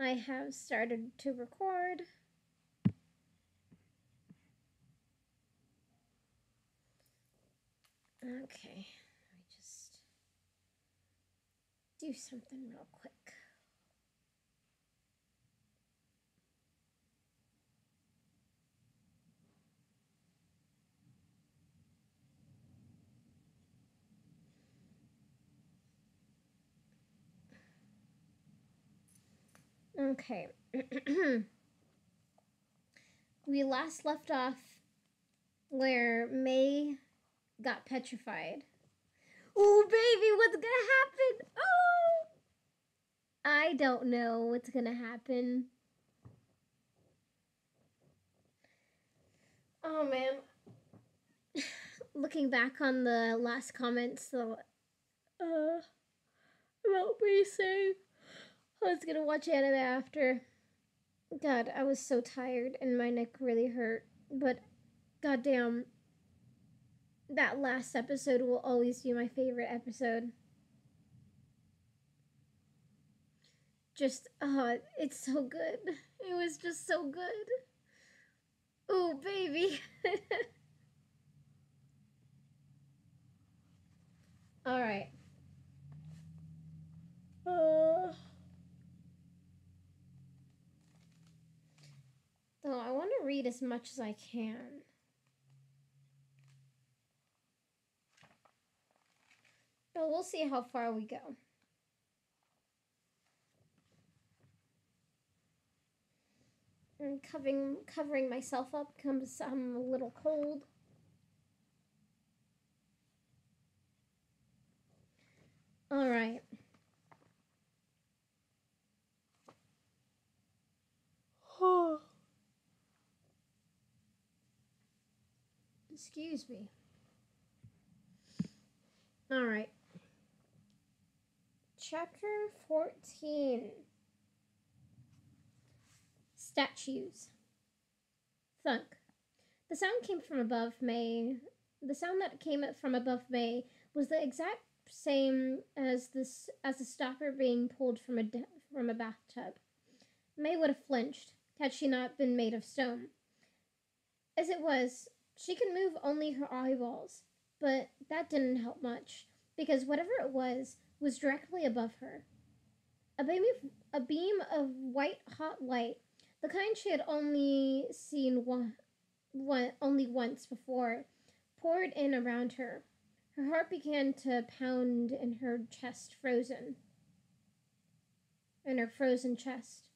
I have started to record. Okay, let me just do something real quick. Okay. We last left off where May got petrified. Oh, baby, what's gonna happen? Oh! I don't know what's gonna happen. Oh, man. Looking back on the last comments, about me saying I was gonna watch anime after. God, I was so tired and my neck really hurt. But goddamn, that last episode will always be my favorite episode. Just, it's so good. It was just so good. Ooh, baby. Alright. So I want to read as much as I can. But we'll see how far we go. And covering myself up because I'm a little cold. Alright. Excuse me. Alright. Chapter 14. Statues. Thunk. The sound came from above May. The sound that came from above May was the exact same as the stopper being pulled from a bathtub. May would have flinched had she not been made of stone. As it was, she could move only her eyeballs, but that didn't help much because whatever it was directly above her. A beam of white hot light, the kind she had only seen only once before, poured in around her. Her heart began to pound in her chest, in her frozen chest.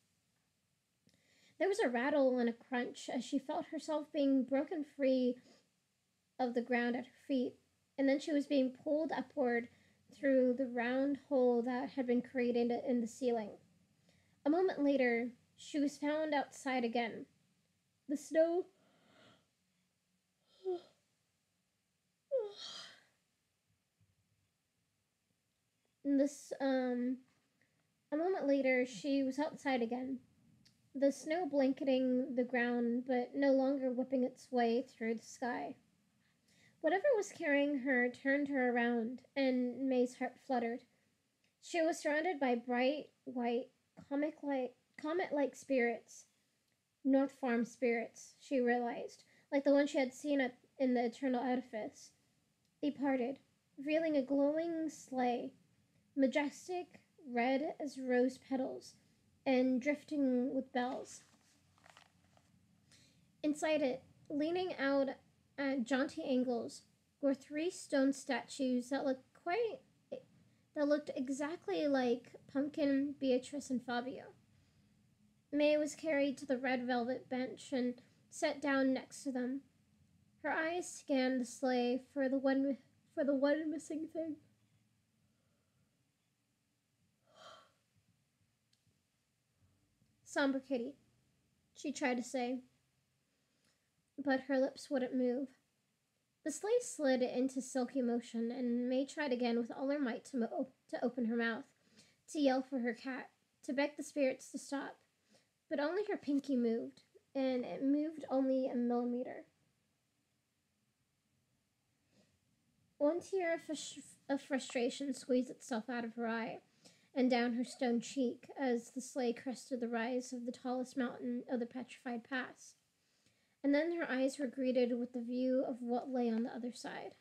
There was a rattle and a crunch as she felt herself being broken free of the ground at her feet, and then she was being pulled upward through the round hole that had been created in the ceiling. A moment later, she was found outside again. The snow a moment later, she was outside again. The snow blanketing the ground, but no longer whipping its way through the sky. Whatever was carrying her turned her around, and May's heart fluttered. She was surrounded by bright, white, comet-like spirits. North Farm spirits, she realized, like the one she had seen in the Eternal Edifice. They parted, revealing a glowing sleigh, majestic, red as rose petals, and drifting with bells. Inside it, leaning out at jaunty angles, were three stone statues that looked exactly like Pumpkin, Beatrice, and Fabio. May was carried to the red velvet bench and sat down next to them. Her eyes scanned the sleigh for the one missing thing. Somber kitty, she tried to say, but her lips wouldn't move. The sleigh slid into silky motion, and May tried again with all her might to open her mouth, to yell for her cat, to beg the spirits to stop. But only her pinky moved, and it moved only a millimeter. One tear of frustration squeezed itself out of her eye, and down her stone cheek as the sleigh crested the rise of the tallest mountain of the Petrified Pass. And then her eyes were greeted with the view of what lay on the other side.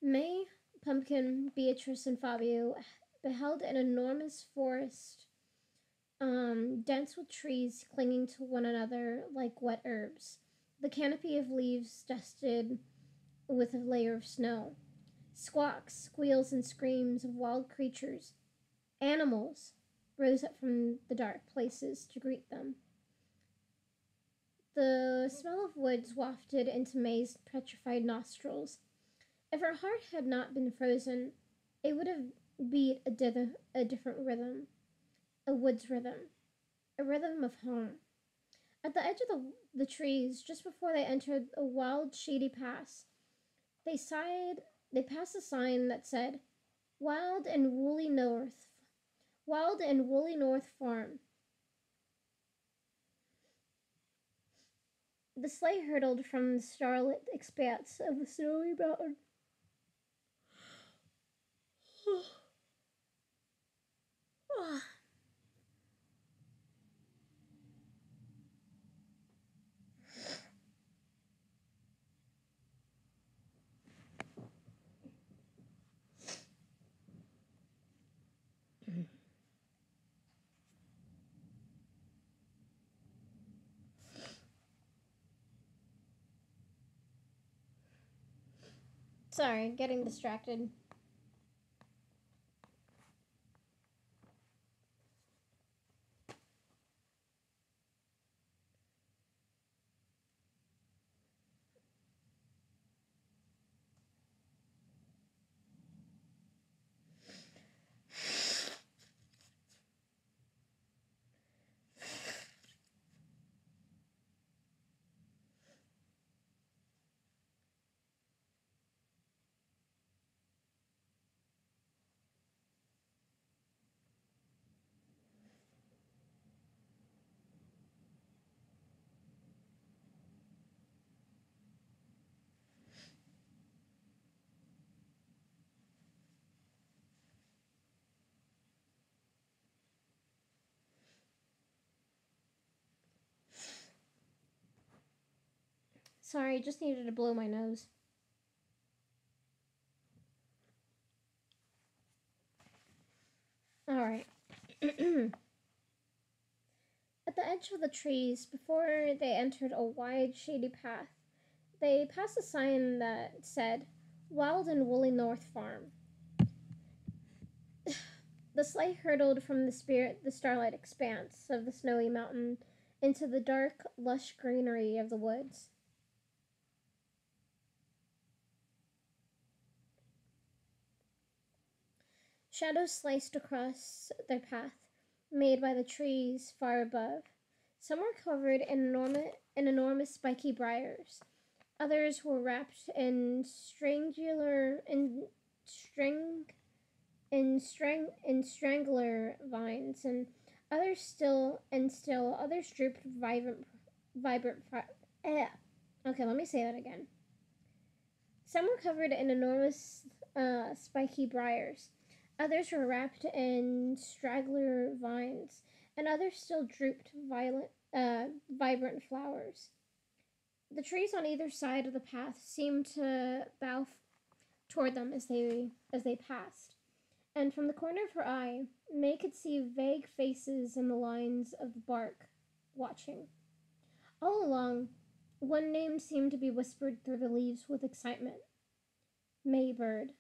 May, Pumpkin, Beatrice, and Fabio beheld an enormous forest, dense with trees clinging to one another like wet herbs, the canopy of leaves dusted with a layer of snow. Squawks, squeals, and screams of wild creatures, animals, rose up from the dark places to greet them. The smell of woods wafted into May's petrified nostrils. If her heart had not been frozen, it would have beat a different rhythm, a woods rhythm, a rhythm of home. At the edge of the trees, just before they entered a wild, shady pass, they sighed. They passed a sign that said, "Wild and Woolly North, Wild and Woolly North Farm." The sleigh hurtled from the starlit expanse of the snowy mountain. Sorry, getting distracted. Sorry, just needed to blow my nose. Alright. At the edge of the trees, before they entered a wide, shady path, they passed a sign that said, "Wild and Woolly North Farm." The sleigh hurtled from the starlight expanse of the snowy mountain into the dark, lush greenery of the woods. Shadows sliced across their path, made by the trees far above. Some were covered in enormous spiky briars. Others were wrapped in strangular in strangler vines, and others drooped vibrant. Okay, let me say that again. Some were covered in enormous spiky briars. Others were wrapped in straggler vines, and others still drooped vibrant flowers. The trees on either side of the path seemed to toward them as they passed, and from the corner of her eye, May could see vague faces in the lines of the bark, watching. All along, one name seemed to be whispered through the leaves with excitement: Maybird.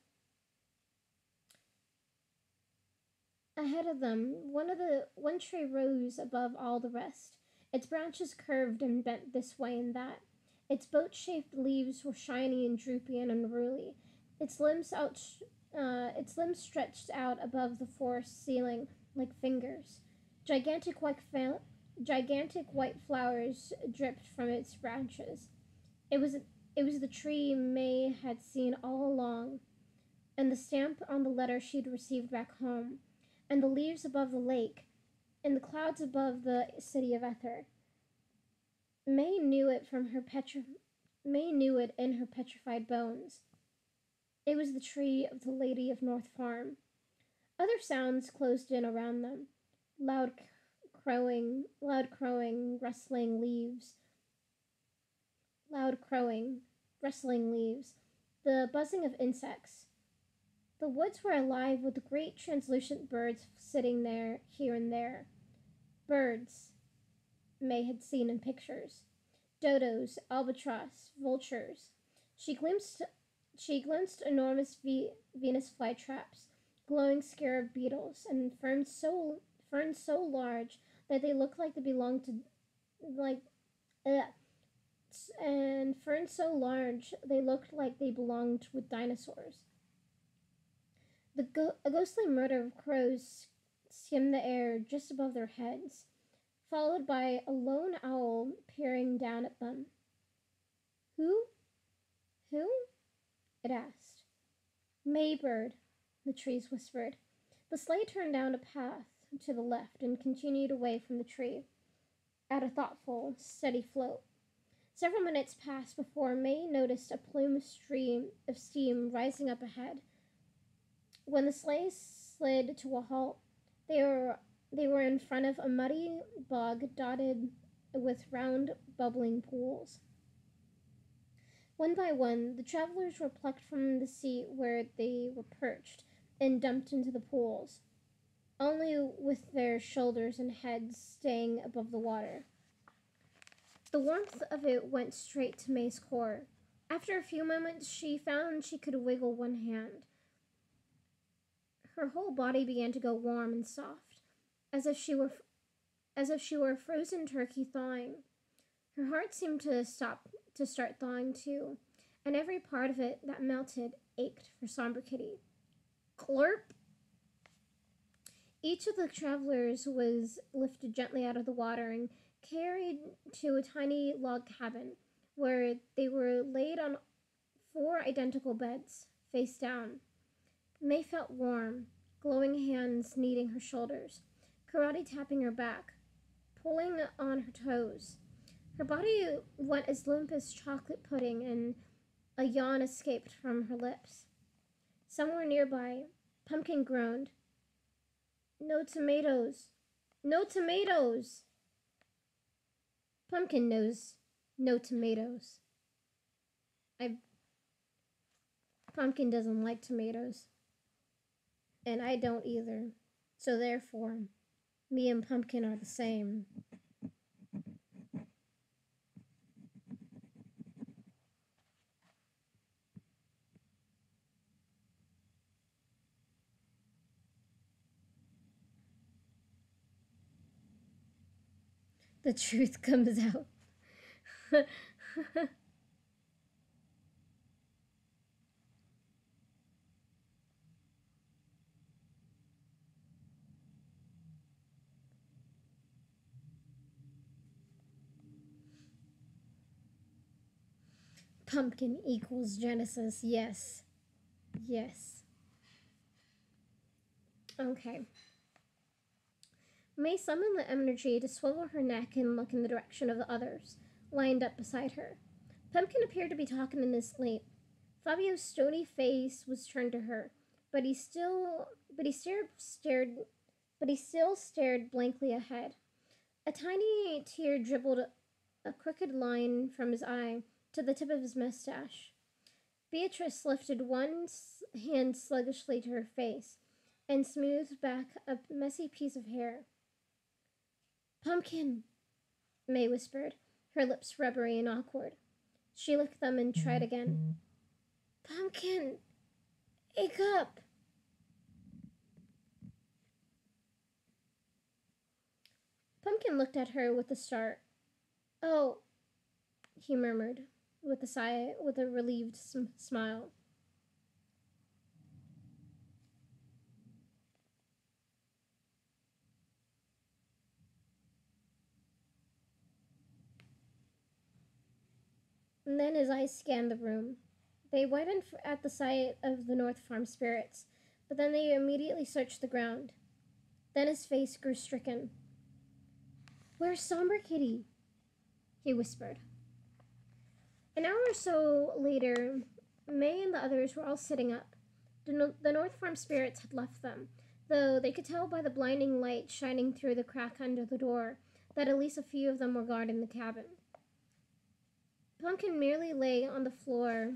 Ahead of them, one tree rose above all the rest. Its branches curved and bent this way and that. Its boat-shaped leaves were shiny and droopy and unruly. Its limbs stretched out above the forest ceiling like fingers. Gigantic white, gigantic white flowers dripped from its branches. It was it was the tree May had seen all along, and the stamp on the letter she'd received back home, and the leaves above the lake, and the clouds above the city of Ether. May knew it May knew it in her petrified bones. It was the tree of the Lady of North Farm. Other sounds closed in around them. Loud crowing, rustling leaves, loud crowing, rustling leaves, the buzzing of insects. The woods were alive with great translucent birds sitting there, here and there. Birds May had seen in pictures. Dodos, albatross, vultures. She glimpsed, she glimpsed enormous Venus flytraps, glowing scarab beetles, and ferns so large that they looked like they belonged to like ugh, and ferns so large they looked like they belonged with dinosaurs. A ghostly murder of crows skimmed the air just above their heads, followed by a lone owl peering down at them. Who? Who? It asked. Maybird, the trees whispered. The sleigh turned down a path to the left and continued away from the tree, at a thoughtful, steady float. Several minutes passed before May noticed a plume stream of steam rising up ahead. When the sleigh slid to a halt, they were they were in front of a muddy bog dotted with round, bubbling pools. One by one, the travelers were plucked from the seat where they were perched and dumped into the pools, only with their shoulders and heads staying above the water. The warmth of it went straight to May's core. After a few moments, she found she could wiggle one hand. Her whole body began to go warm and soft, as if she were as if she were a frozen turkey thawing. Her heart seemed to start thawing too, and every part of it that melted ached for Somber Kitty. Clorp! Each of the travelers was lifted gently out of the water and carried to a tiny log cabin, where they were laid on four identical beds, face down. May felt warm, glowing hands kneading her shoulders, karate tapping her back, pulling on her toes. Her body went as limp as chocolate pudding, and a yawn escaped from her lips. Somewhere nearby, Pumpkin groaned. No tomatoes! No tomatoes! Pumpkin knows no tomatoes. I Pumpkin doesn't like tomatoes. And I don't either. So therefore, me and Pumpkin are the same. The truth comes out. Pumpkin equals Genesis. Yes. Yes. Okay. May summoned the energy to swivel her neck and look in the direction of the others, lined up beside her. Pumpkin appeared to be talking in his sleep. Fabio's stony face was turned to her, but he still but he stared but he still stared blankly ahead. A tiny tear dribbled a crooked line from his eye to the tip of his mustache. Beatrice lifted one hand sluggishly to her face and smoothed back a messy piece of hair. Pumpkin, May whispered, her lips rubbery and awkward. She licked them and tried again. Pumpkin, wake up! Pumpkin looked at her with a start. Oh, he murmured, with a sigh, with a relieved smile. And then his eyes scanned the room. They widened at the sight of the North Farm spirits, but then they immediately searched the ground. Then his face grew stricken. Where's Somber Kitty? He whispered. An hour or so later, May and the others were all sitting up. The North Farm spirits had left them, though they could tell by the blinding light shining through the crack under the door that at least a few of them were guarding the cabin. Pumpkin merely lay on the floor.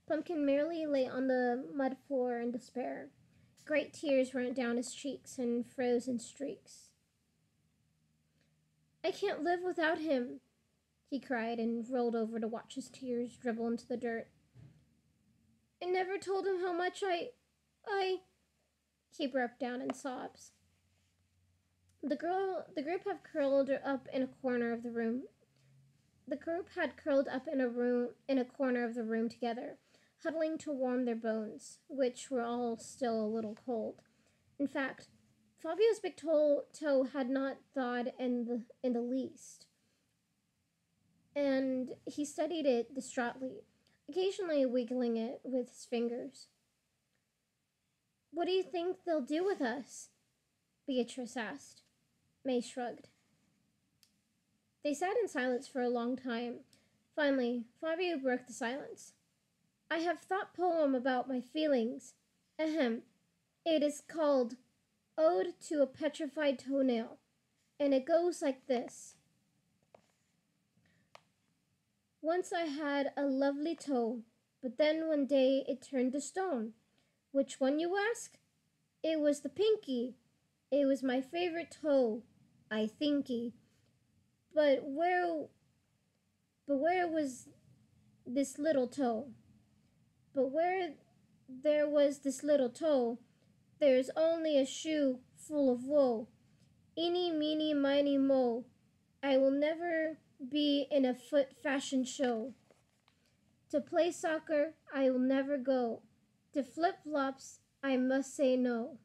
Pumpkin merely lay on the mud floor in despair. Great tears ran down his cheeks in frozen streaks. I can't live without him, he cried and rolled over to watch his tears dribble into the dirt. I never told him how much I. He broke down in sobs. The group had curled up in a corner of the room. The group had curled up in a corner of the room together, huddling to warm their bones, which were all still a little cold. In fact, Fabio's big toe had not thawed in the least, and he studied it distraughtly, occasionally wiggling it with his fingers. What do you think they'll do with us? Beatrice asked. May shrugged. They sat in silence for a long time. Finally, Fabio broke the silence. I have thought poem about my feelings. Ahem. It is called Ode to a Petrified Toenail, and it goes like this. Once I had a lovely toe, but then one day it turned to stone. Which one, you ask? It was the pinky. It was my favorite toe, I thinky. But where was this little toe? But where there was this little toe, there's only a shoe full of woe. Eeny, meeny, miny, mo. I will never be in a foot fashion show. To play soccer, I will never go. To flip-flops, I must say no.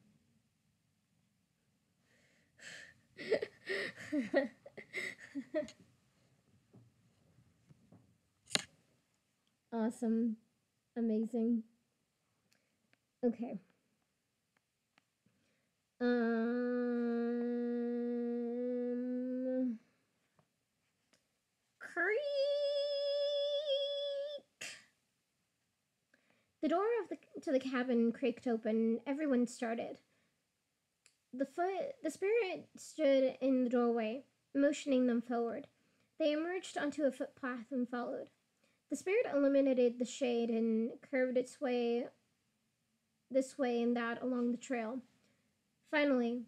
Awesome. Amazing. Okay. Creak. The door to the cabin creaked open. Everyone started. The spirit stood in the doorway, motioning them forward. They emerged onto a footpath and followed. The spirit eliminated the shade and curved its way this way and that along the trail. Finally,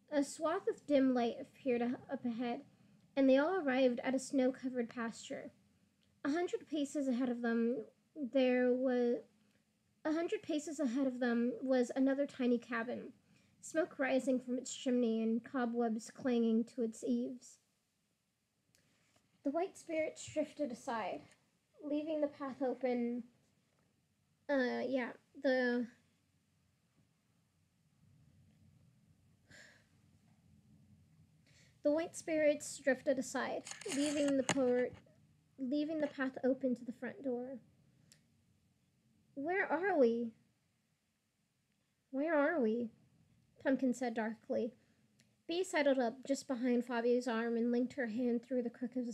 a swath of dim light appeared up ahead, and they all arrived at a snow-covered pasture. 100 paces ahead of them was another tiny cabin, smoke rising from its chimney and cobwebs clanging to its eaves. The white spirits drifted aside, leaving the path open. The white spirits drifted aside, leaving the path open to the front door. Where are we? Where are we? Pumpkin said darkly. Bee sidled up just behind Fabio's arm and linked her hand through the crook of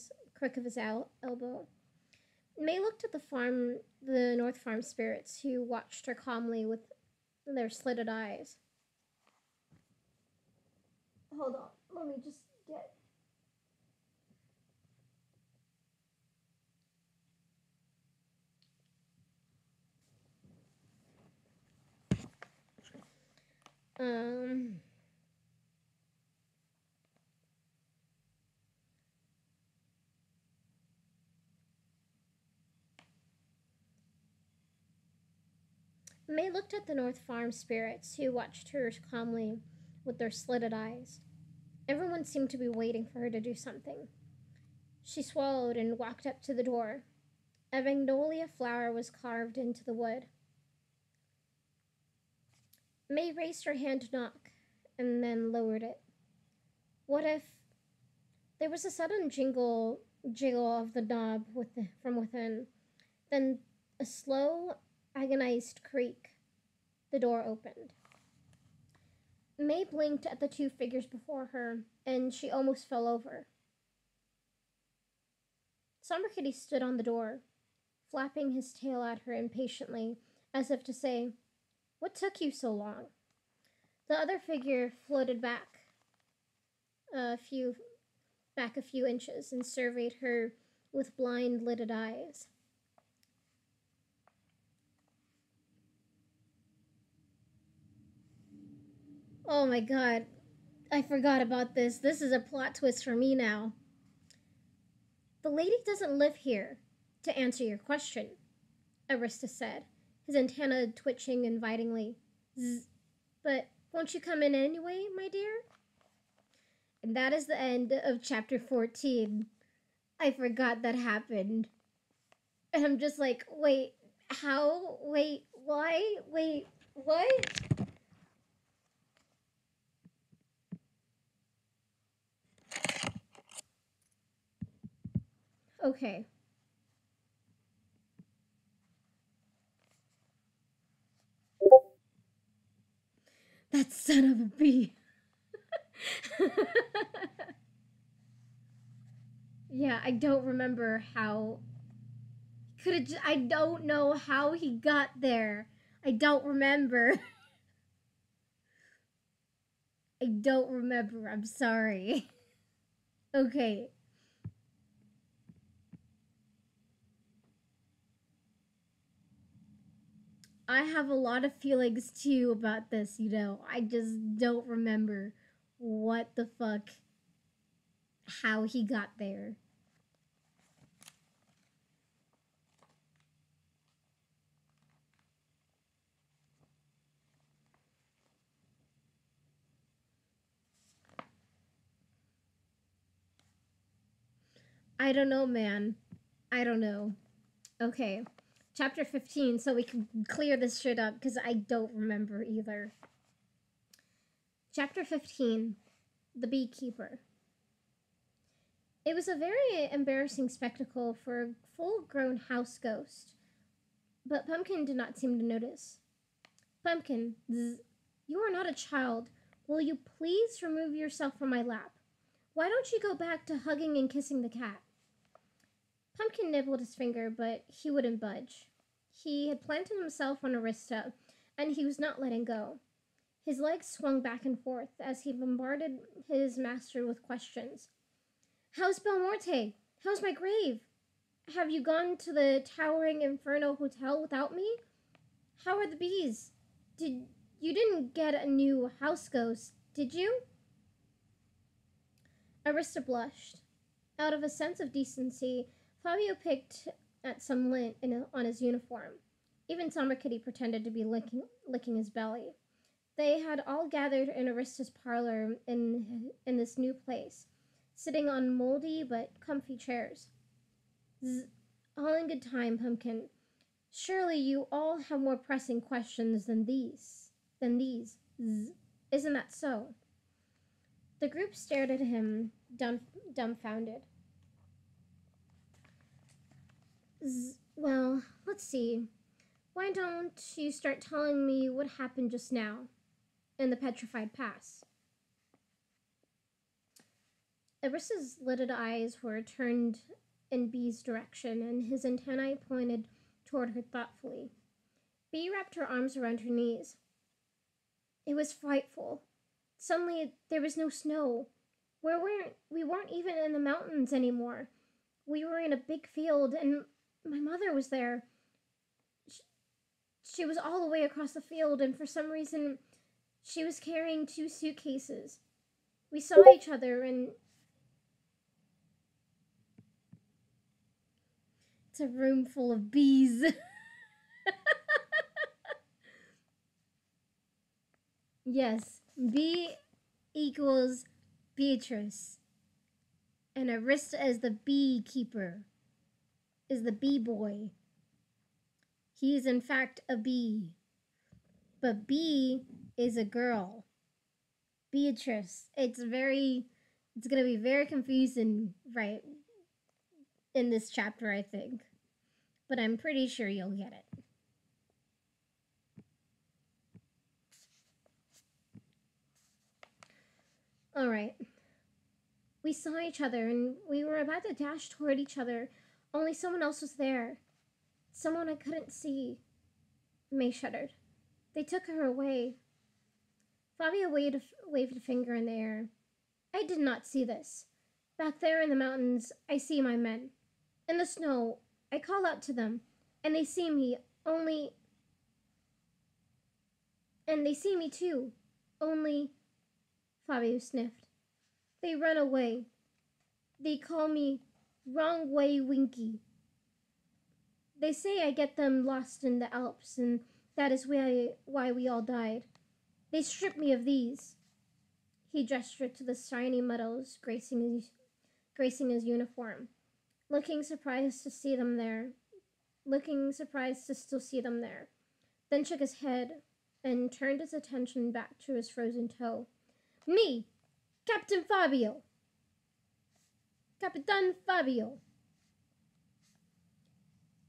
his elbow. May looked at the North Farm spirits, who watched her calmly with their slitted eyes. Hold on, let me just get... May looked at the North Farm spirits, who watched her calmly with their slitted eyes. Everyone seemed to be waiting for her to do something. She swallowed and walked up to the door. A magnolia flower was carved into the wood. May raised her hand to knock, and then lowered it. What if... There was a sudden jiggle of the knob from within, then a slow, agonized creak. The door opened. May blinked at the two figures before her, and she almost fell over. Somber Kitty stood on the door, flapping his tail at her impatiently, as if to say, What took you so long? The other figure floated a few a few inches and surveyed her with blind-lidded eyes. Oh my god, I forgot about this. This is a plot twist for me now. The lady doesn't live here, to answer your question, Arista said, his antenna twitching invitingly. Zzz. But won't you come in anyway, my dear? And that is the end of chapter 14. I forgot that happened. And I'm just like, wait, how? Wait, why? Wait, what? Okay. That son of a bee. Yeah, I don't remember how. I don't know how he got there. I don't remember. I don't remember. I'm sorry. Okay. I have a lot of feelings too about this, you know. I just don't remember what the fuck, how he got there. I don't know, man. I don't know. Okay. Chapter 15, so we can clear this shit up because I don't remember either. Chapter 15, The Beekeeper. It was a very embarrassing spectacle for a full-grown house ghost, but Pumpkin did not seem to notice. Pumpkin, zzz, you are not a child. Will you please remove yourself from my lap? Why don't you go back to hugging and kissing the cat? Pumpkin nibbled his finger, but he wouldn't budge. He had planted himself on Arista, and he was not letting go. His legs swung back and forth as he bombarded his master with questions. How's Belmorte? How's my grave? Have you gone to the Towering Inferno Hotel without me? How are the bees? You didn't get a new house ghost, did you? Arista blushed. Out of a sense of decency, Fabio picked at some lint on his uniform. Even Summer Kitty pretended to be licking his belly. They had all gathered in Arista's parlor in this new place, sitting on moldy but comfy chairs. All in good time, Pumpkin. Surely you all have more pressing questions than these. Isn't that so? The group stared at him, dumbfounded. Well, let's see. Why don't you start telling me what happened just now in the Petrified Pass? Arista's lidded eyes were turned in Bee's direction, and his antennae pointed toward her thoughtfully. Bee wrapped her arms around her knees. It was frightful. Suddenly, there was no snow. We weren't even in the mountains anymore. We were in a big field, and my mother was there. She was all the way across the field, and for some reason, she was carrying 2 suitcases. We saw each other, and it's a room full of bees. Yes, B equals Beatrice. And Arista as the beekeeper is the bee boy. He is in fact a bee. But bee is a girl. Beatrice. It's gonna be very confusing, right, in this chapter, I think. But I'm pretty sure you'll get it. Alright. We saw each other and we were about to dash toward each other, only someone else was there. Someone I couldn't see. May shuddered. They took her away. Fabio waved a finger in the air. I did not see this. Back there in the mountains, I see my men. In the snow, I call out to them, and they see me, only. And they see me too. Only. Fabio sniffed. They run away. They call me Wrong Way Winky. They say I get them lost in the Alps, and that is why we all died. They strip me of these. He gestured to the shiny medals gracing his uniform, looking surprised to see them there. Looking surprised to still see them there. Then shook his head and turned his attention back to his frozen toe. Me, Captain Fabio. Capitan Fabio.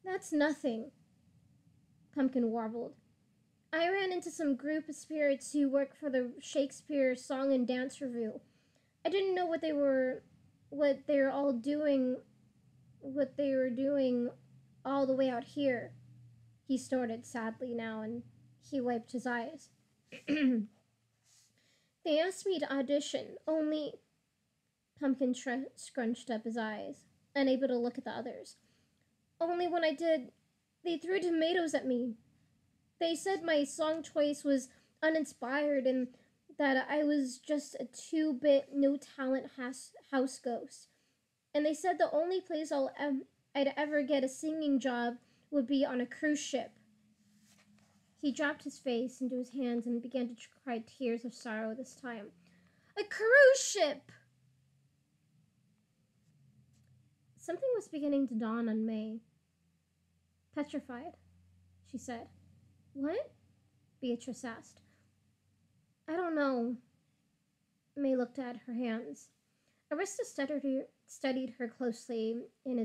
That's nothing, Pumpkin warbled. I ran into some group of spirits who work for the Shakespeare Song and Dance Review. I didn't know what they were doing all the way out here. He snorted sadly now, and he wiped his eyes. They asked me to audition, only... Pumpkin scrunched up his eyes, unable to look at the others. Only when I did, they threw tomatoes at me. They said my song choice was uninspired and that I was just a 2-bit, no-talent house ghost. And they said the only place I'd ever get a singing job would be on a cruise ship. He dropped his face into his hands and began to cry tears of sorrow this time. A cruise ship! Something was beginning to dawn on May. Petrified, she said. What? Beatrice asked. I don't know. May looked at her hands. Arista studied her closely with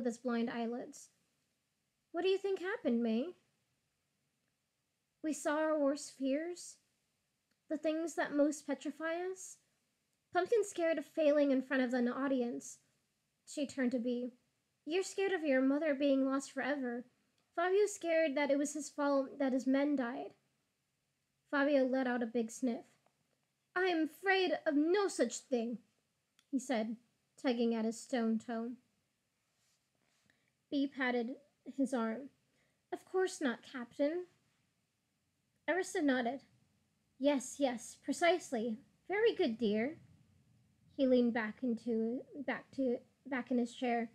his blind eyelids. What do you think happened, May? We saw our worst fears, the things that most petrify us. Pumpkin's scared of failing in front of an audience. She turned to Bee. You're scared of your mother being lost forever. Fabio's scared that it was his fault that his men died. Fabio let out a big sniff. I am afraid of no such thing, he said, tugging at his stone toe. Bee patted his arm. Of course not, Captain. Arista nodded. Yes, precisely. Very good, dear. He leaned back in his chair.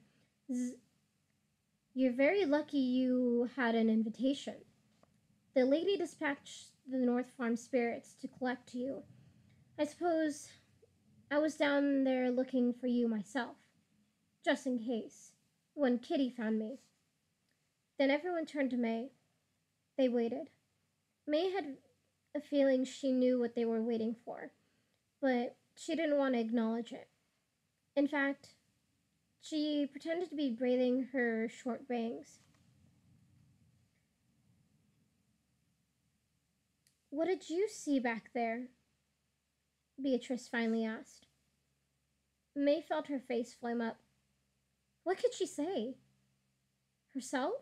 You're very lucky you had an invitation. The lady dispatched the North Farm spirits to collect you. I suppose I was down there looking for you myself, just in case, when Kitty found me. Then everyone turned to May. They waited. May had a feeling she knew what they were waiting for, but she didn't want to acknowledge it. In fact, she pretended to be braiding her short bangs. What did you see back there? Beatrice finally asked. May felt her face flame up. What could she say? Herself?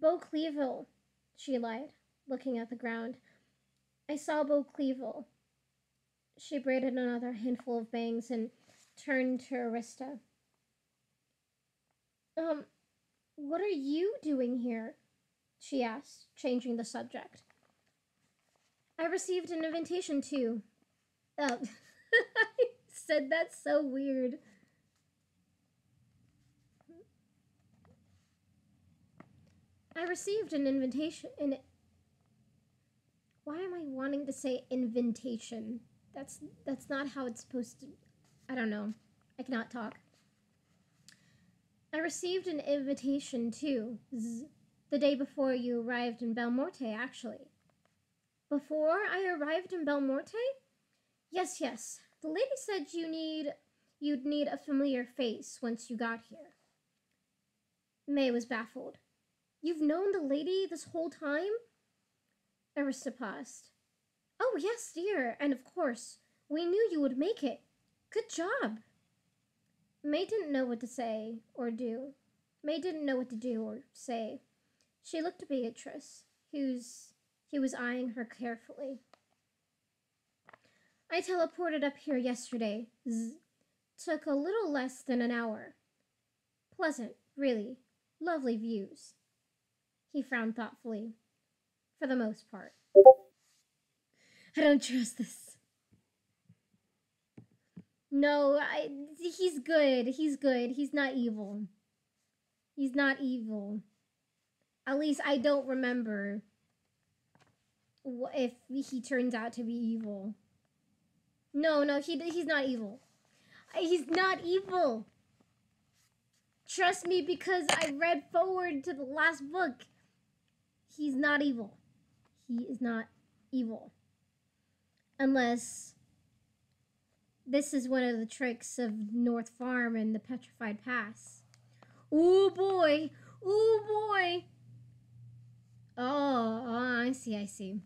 Beau Cleaville, she lied, looking at the ground. I saw Beau Cleaville. She braided another handful of bangs and turned to Arista. What are you doing here? She asked, changing the subject. I received an invitation too. Oh, I said that so weird. I received an invitation. Why am I wanting to say invitation? That's not how it's supposed to. I don't know. I cannot talk. I received an invitation too. The day before you arrived in Belmorte, actually. Before I arrived in Belmorte? Yes. The lady said you'd need a familiar face once you got here. May was baffled. You've known the lady this whole time? Arista paused. Oh, yes, dear, and of course, we knew you would make it. Good job. May didn't know what to say or do. May didn't know what to do or say. She looked at Beatrice, he was eyeing her carefully. I teleported up here yesterday. Took a little less than an hour. Pleasant, really. Lovely views. He frowned thoughtfully. For the most part. I don't trust this. No, he's good. He's good. He's not evil. He's not evil. At least I don't remember if he turns out to be evil. No, he's not evil. He's not evil. Trust me, because I read forward to the last book. He's not evil. He is not evil. Unless this is one of the tricks of North Farm and the Petrified Pass. Ooh boy! Ooh boy! Oh, I see.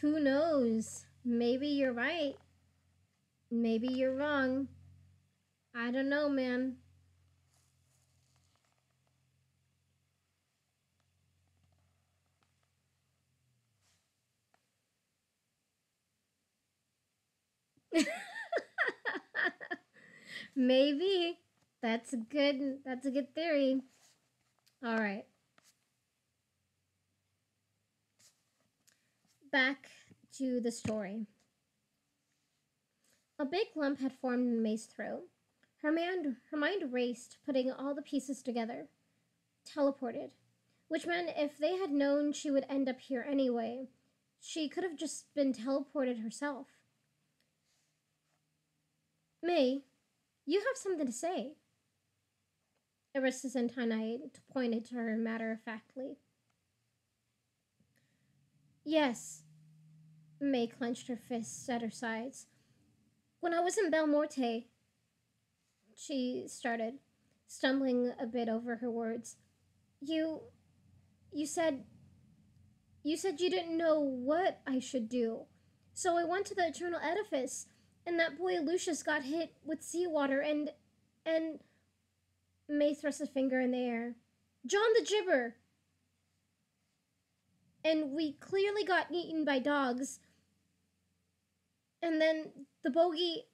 Who knows? Maybe you're right. Maybe you're wrong. I don't know, man. Maybe. That's a good theory. All right. Back to the story. A big lump had formed in May's throat. Her mind raced, putting all the pieces together. Teleported. Which meant if they had known she would end up here anyway, she could have just been teleported herself. May, you have something to say. Arista Zentanite pointed to her matter-of-factly. Yes. May clenched her fists at her sides. When I was in Belmorte, she started, stumbling a bit over her words. You said you didn't know what I should do. So I went to the Eternal Edifice, and that boy Lucius got hit with seawater and May thrust a finger in the air. John the Gibber! And we clearly got eaten by dogs. And then the bogey...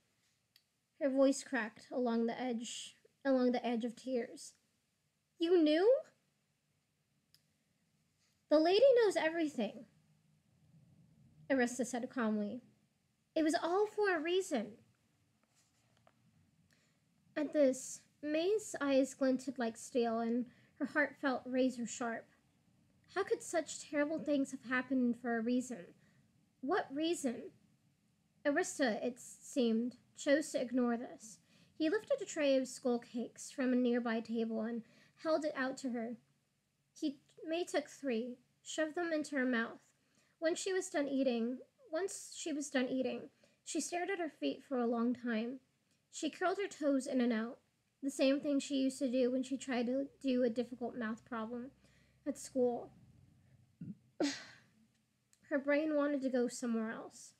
Her voice cracked along the edge of tears. You knew? The lady knows everything, Arista said calmly. It was all for a reason. At this, May's eyes glinted like steel and her heart felt razor sharp. How could such terrible things have happened for a reason? What reason? Arista, it seemed, chose to ignore this. He lifted a tray of skull cakes from a nearby table and held it out to her. May took 3, shoved them into her mouth. Once she was done eating, she stared at her feet for a long time. She curled her toes in and out, the same thing she used to do when she tried to do a difficult math problem at school. Her brain wanted to go somewhere else.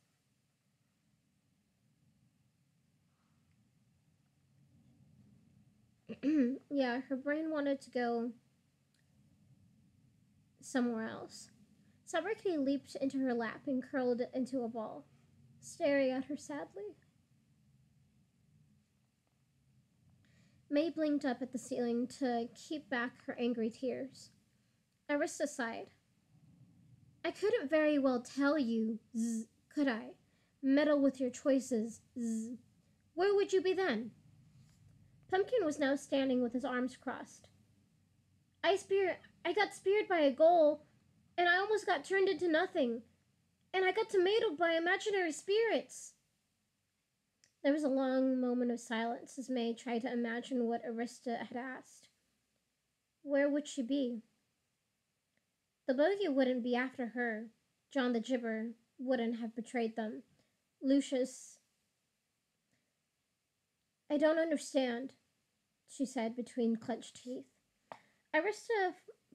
Yeah, her brain wanted to go somewhere else. Sabriki leaped into her lap and curled into a ball, staring at her sadly. May blinked up at the ceiling to keep back her angry tears. Arista sighed. I couldn't very well tell you, could I? Meddle with your choices, Where would you be then? Pumpkin was now standing with his arms crossed. I got speared by a gull, and I almost got turned into nothing. And I got tomatoed by imaginary spirits. There was a long moment of silence as May tried to imagine what Arista had asked. Where would she be? The bogey wouldn't be after her. John the Gibber wouldn't have betrayed them. Lucius... I don't understand, she said between clenched teeth. Arista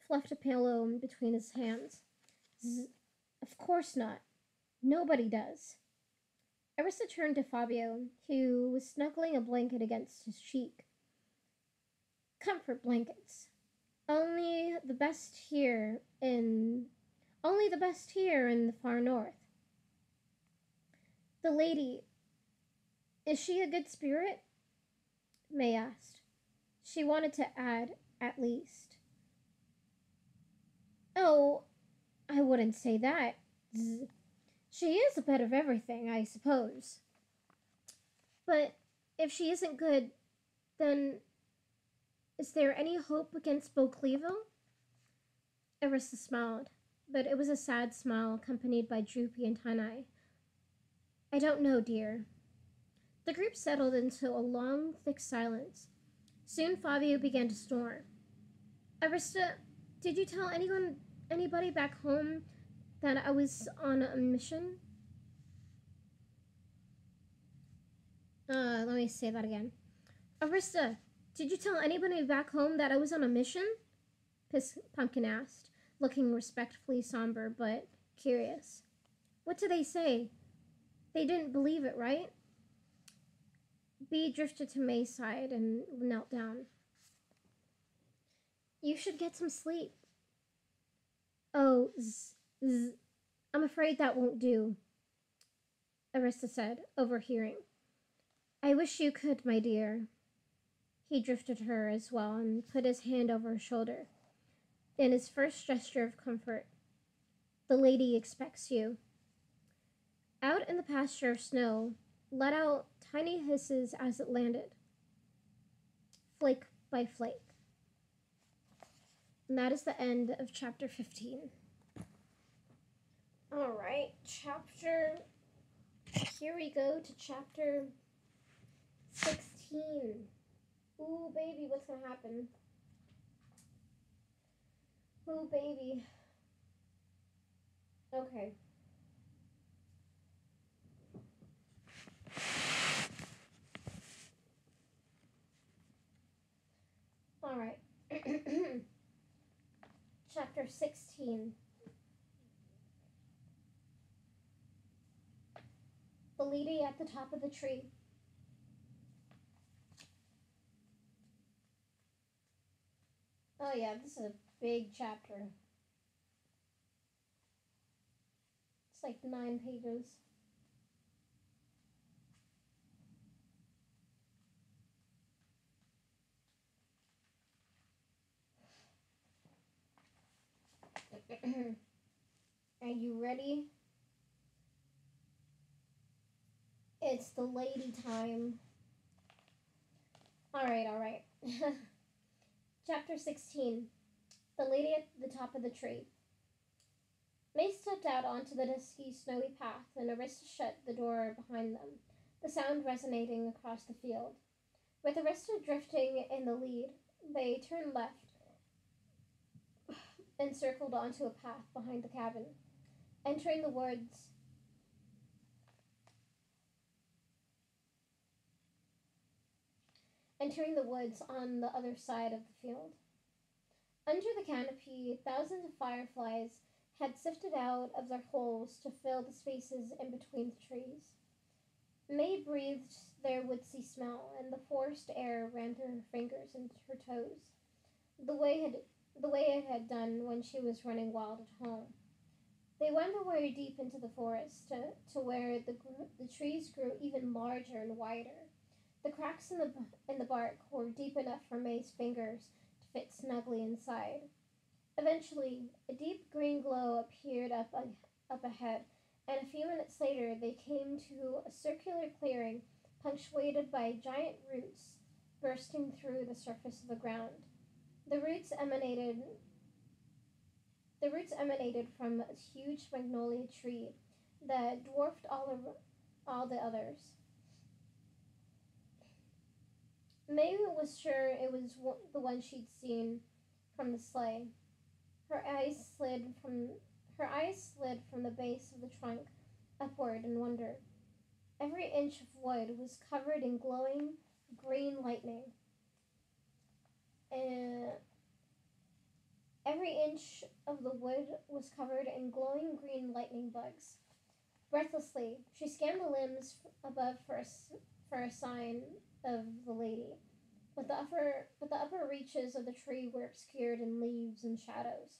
fluffed a pillow between his hands. Of course not. Nobody does. Arista turned to Fabio, who was snuggling a blanket against his cheek. Comfort blankets. Only the best here in Only the best here in the far north. The lady, is she a good spirit? May asked. She wanted to add, at least. Oh, I wouldn't say that. She is a bit of everything, I suppose. But if she isn't good, then is there any hope against Beaucleville? Arista smiled, but it was a sad smile accompanied by droopy antennae. I don't know, dear. The group settled into a long, thick silence. Soon Fabio began to snore. Arista, did you tell anybody back home that I was on a mission? Let me say that again. Arista, did you tell anybody back home that I was on a mission? Pumpkin asked, looking respectfully somber but curious. What did they say? They didn't believe it, right? Bee drifted to May's side and knelt down. You should get some sleep. Oh, I'm afraid that won't do, Arista said, overhearing. I wish you could, my dear. He drifted her as well and put his hand over her shoulder. In his first gesture of comfort, the lady expects you. Out in the pasture of snow, let out tiny hisses as it landed, flake by flake. And that is the end of chapter 15. Alright, here we go to chapter 16. Ooh, baby, what's gonna happen? Ooh, baby. Okay. Alright. Chapter 16. The lady at the top of the tree. Oh yeah, this is a big chapter. It's like 9 pages. Are you ready? It's the lady time. Alright. Chapter 16. The lady at the top of the tree. May stepped out onto the dusky, snowy path, and Arista shut the door behind them, the sound resonating across the field. With Arista drifting in the lead, they turned left and circled onto a path behind the cabin, entering the woods. On the other side of the field. Under the canopy, thousands of fireflies had sifted out of their holes to fill the spaces in between the trees. May breathed their woodsy smell, and the forest air ran through her fingers and her toes, the way it had done when she was running wild at home. They went away deep into the forest to where the trees grew even larger and wider. The cracks in the bark were deep enough for May's fingers to fit snugly inside. Eventually, a deep green glow appeared up ahead, and a few minutes later they came to a circular clearing punctuated by giant roots bursting through the surface of the ground. The roots emanated from a huge magnolia tree that dwarfed all the others. May was sure it was the one she'd seen from the sleigh. Her eyes slid from the base of the trunk upward in wonder. Every inch of wood was covered in glowing green lightning, Every inch of the wood was covered in glowing green lightning bugs. Breathlessly, she scanned the limbs above for a sign of the lady, but the upper reaches of the tree were obscured in leaves and shadows.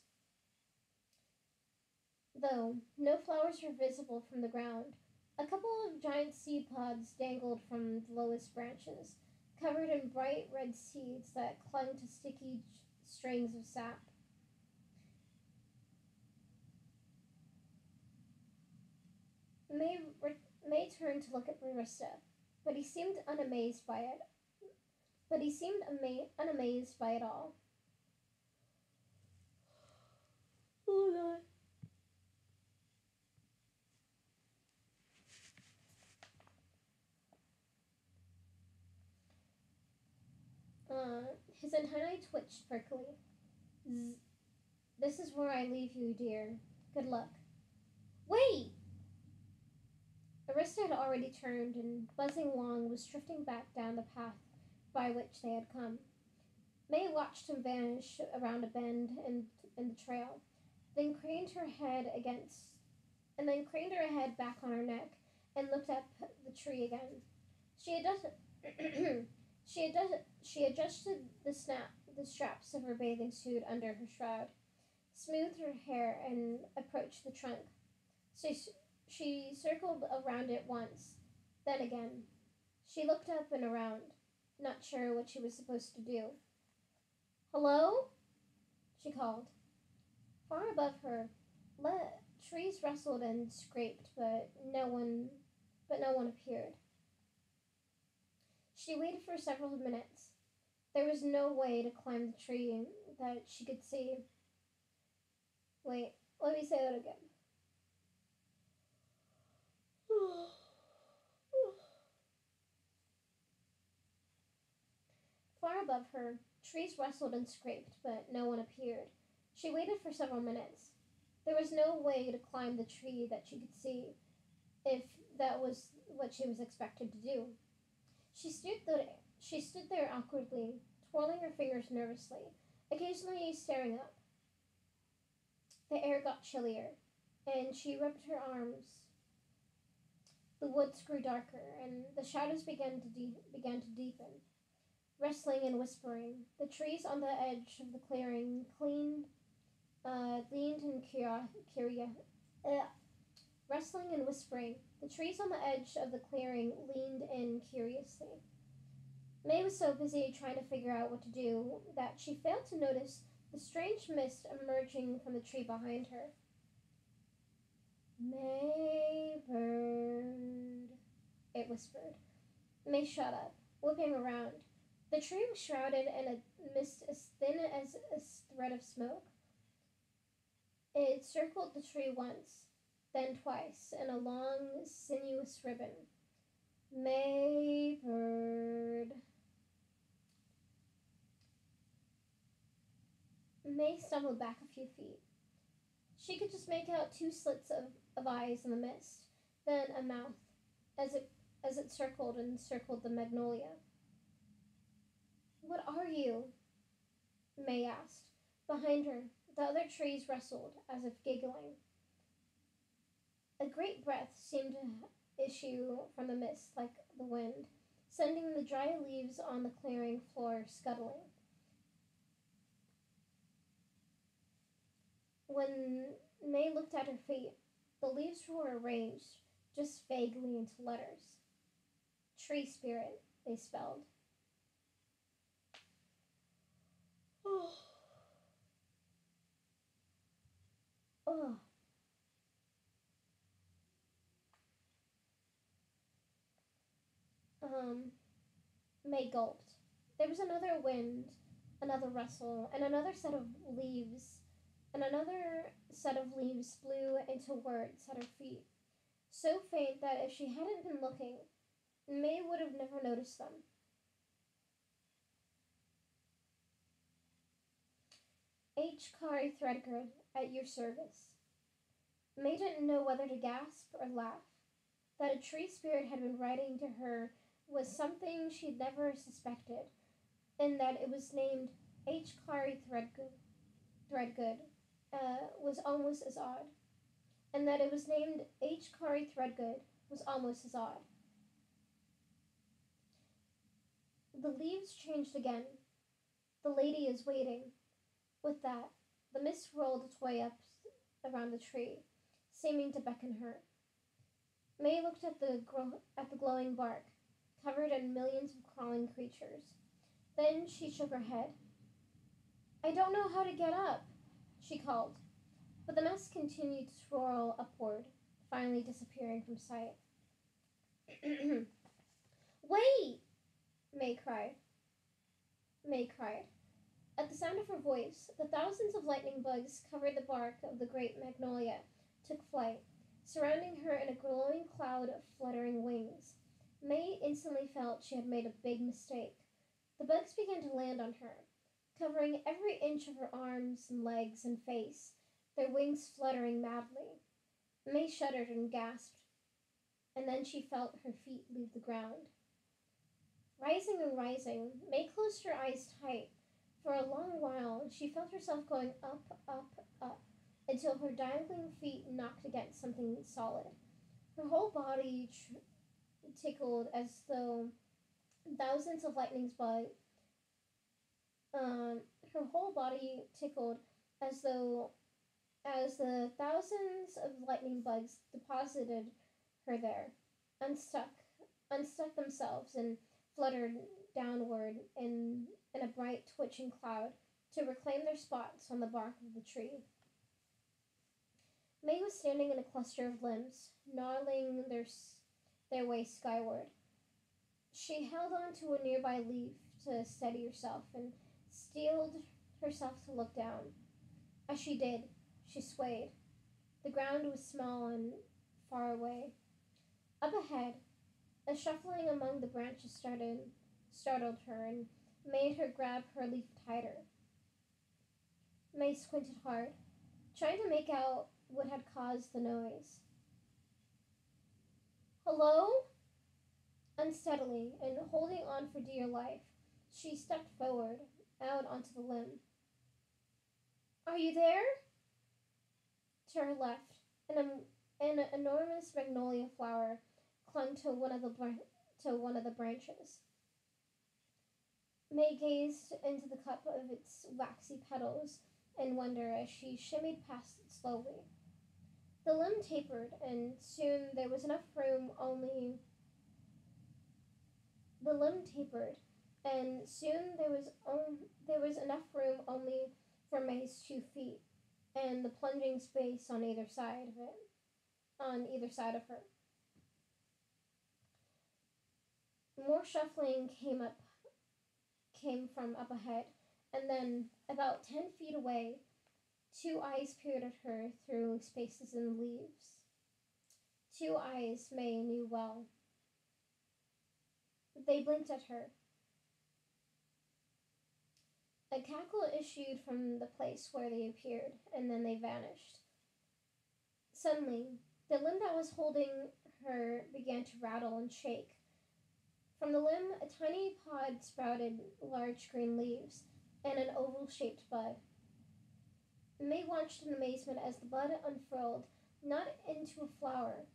Though no flowers were visible from the ground, a couple of giant seed pods dangled from the lowest branches, covered in bright red seeds that clung to sticky strings of sap. May, May turned to look at Barista, but he seemed unamazed by it. But he seemed unamazed by it all. Hold his antennae twitched prickly. Zzz, this is where I leave you, dear. Good luck. Wait! Arista had already turned, and buzzing along was drifting back down the path by which they had come. May watched him vanish around a bend in the trail, then craned her head against, and then craned her head back on her neck and looked up the tree again. She adjusted, she adjusted the straps of her bathing suit under her shroud, smoothed her hair, and approached the trunk. She, she circled around it once, then again. She looked up and around, not sure what she was supposed to do. Hello? She called. Far above her, trees rustled and scraped, but no one appeared. She waited for several minutes. There was no way to climb the tree that she could see. Wait, let me say that again. Far above her, trees rustled and scraped, but no one appeared. She waited for several minutes. There was no way to climb the tree that she could see, if that was what she was expected to do. She stood there, she stood there awkwardly, twirling her fingers nervously, occasionally staring up. The air got chillier, and she rubbed her arms. The woods grew darker, and the shadows began to deepen. Rustling and whispering, the trees on the edge of the clearing leaned in rustling and whispering, the trees on the edge of the clearing leaned in curiously. May was so busy trying to figure out what to do that she failed to notice the strange mist emerging from the tree behind her. May bird, it whispered. May shut up, whipping around. The tree was shrouded in a mist as thin as a thread of smoke. It circled the tree once, then twice, in a long, sinuous ribbon. May bird. May stumbled back a few feet. She could just make out two slits of eyes in the mist, then a mouth, as it circled the magnolia. What are you? May asked. Behind her, the other trees rustled, as if giggling. A great breath seemed to issue from the mist like the wind, sending the dry leaves on the clearing floor scuttling. When May looked at her feet, the leaves were arranged just vaguely into letters. Tree spirit, they spelled. Oh. Oh. May gulped. There was another wind, another rustle, and another set of leaves blew into words at her feet, so faint that if she hadn't been looking, May would have never noticed them. H. Kari Threadgood, at your service. May didn't know whether to gasp or laugh. That a tree spirit had been writing to her was something she'd never suspected, and that it was named H. Kari Threadgood. Threadgood was almost as odd, and that it was named H. Kari Threadgood was almost as odd. The leaves changed again. The lady is waiting. With that, the mist rolled its way up around the tree, seeming to beckon her. May looked at the glowing bark, covered in millions of crawling creatures. Then she shook her head. I don't know how to get up, she called, but the mist continued to swirl upward, finally disappearing from sight. Wait! May cried. May cried. At the sound of her voice, the thousands of lightning bugs covered the bark of the great magnolia, took flight, surrounding her in a glowing cloud of fluttering wings. May instantly felt she had made a big mistake. The bugs began to land on her, covering every inch of her arms and legs and face, their wings fluttering madly. May shuddered and gasped, and then she felt her feet leave the ground. Rising and rising, May closed her eyes tight. For a long while, she felt herself going up, up, up, until her dangling feet knocked against something solid. Her whole body tickled as though thousands of lightning bugs. Her whole body tickled as though as the thousands of lightning bugs deposited her there, unstuck, unstuck themselves and fluttered downward in a bright twitching cloud to reclaim their spots on the bark of the tree. May was standing in a cluster of limbs, gnawing their way skyward. She held on to a nearby leaf to steady herself and steeled herself to look down. As she did, she swayed. The ground was small and far away. Up ahead, a shuffling among the branches startled her and made her grab her leaf tighter. May squinted hard, trying to make out what had caused the noise. Hello? Unsteadily, and holding on for dear life, she stepped forward, out onto the limb. Are you there? To her left, an enormous magnolia flower clung to one of the branches. May gazed into the cup of its waxy petals in wonder as she shimmied past it slowly. The limb tapered, and soon there was enough room only. The limb tapered, and soon there was enough room only for May's 2 feet, and the plunging space on either side of her. More shuffling came from up ahead, and then, about 10 feet away, 2 eyes peered at her through spaces in the leaves. 2 eyes May knew well. They blinked at her. A cackle issued from the place where they appeared, and then they vanished. Suddenly, the limb that was holding her began to rattle and shake. From the limb, a tiny pod sprouted large green leaves and an oval-shaped bud. May watched in amazement as the bud unfurled, not into a flower,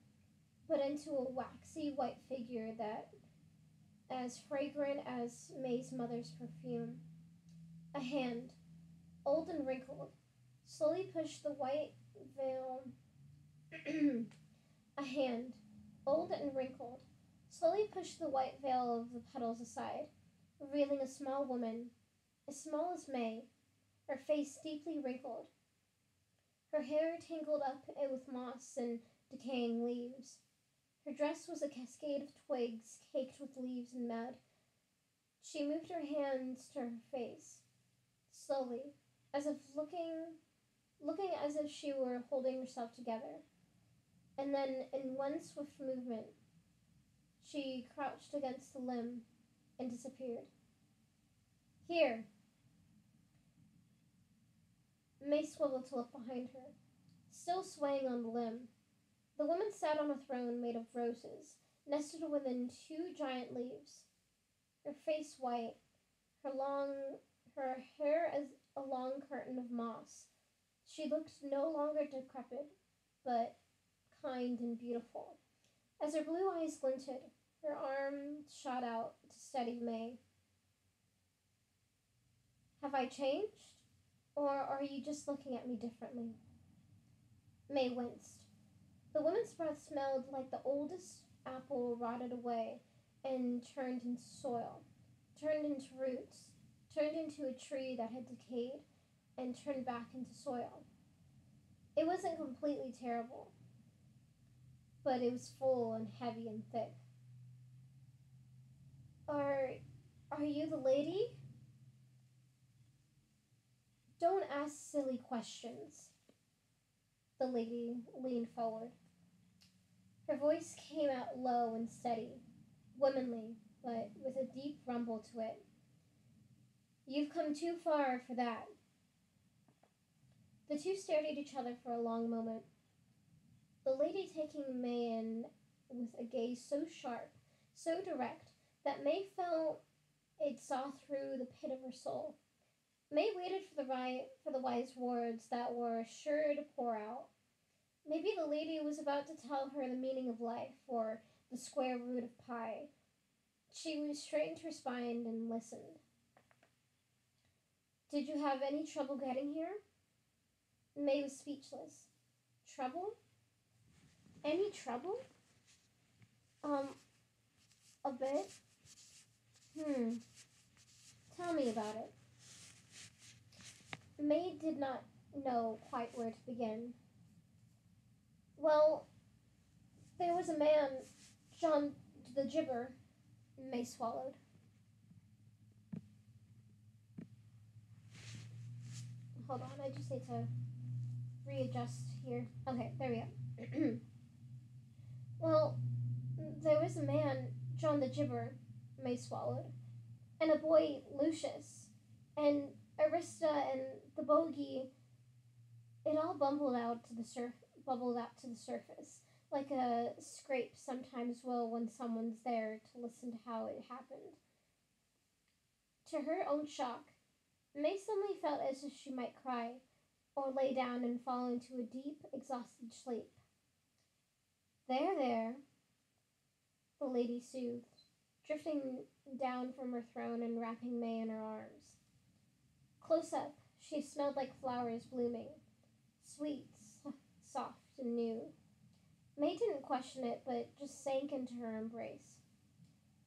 but into a waxy white figure that as fragrant as May's mother's perfume. A hand, old and wrinkled, slowly pushed the white veil. A hand, old and wrinkled, slowly pushed the white veil of the petals aside, revealing a small woman, as small as May, her face deeply wrinkled, her hair tangled up with moss and decaying leaves. Her dress was a cascade of twigs caked with leaves and mud. She moved her hands to her face, slowly, as if looking as if she were holding herself together. And then, in one swift movement, she crouched against the limb and disappeared. Here! May swiveled to look behind her, still swaying on the limb. The woman sat on a throne made of roses, nested within 2 giant leaves. Her face white, her hair a long curtain of moss. She looked no longer decrepit, but kind and beautiful. As her blue eyes glinted, her arm shot out to steady May. Have I changed? Or are you just looking at me differently? May winced. The woman's breath smelled like the oldest apple rotted away and turned into soil, turned into roots, turned into a tree that had decayed, and turned back into soil. It wasn't completely terrible, but it was full and heavy and thick. Are are you the lady? Don't ask silly questions. The lady leaned forward. Her voice came out low and steady, womanly, but with a deep rumble to it. You've come too far for that. The two stared at each other for a long moment, the lady taking May in with a gaze so sharp, so direct, that May felt it saw through the pit of her soul. May waited for the wise words that were sure to pour out. Maybe the lady was about to tell her the meaning of life, or the square root of pi. She straightened her spine and listened. Did you have any trouble getting here? May was speechless. Trouble? Any trouble? Um, a bit. Tell me about it. May did not know quite where to begin. Well, there was a man, John the Gibber. May swallowed. Hold on, I just need to readjust here. Okay, there we go. Well, there was a man, John the Gibber, May swallowed, and a boy, Lucius, and Arista and the bogey. It all bubbled out to the surface, like a scrape sometimes will when someone's there to listen to how it happened. To her own shock, May suddenly felt as if she might cry, or lay down and fall into a deep, exhausted sleep. There, the lady soothed, drifting down from her throne and wrapping May in her arms. Close up, she smelled like flowers blooming, sweet, soft, and new. May didn't question it, but just sank into her embrace.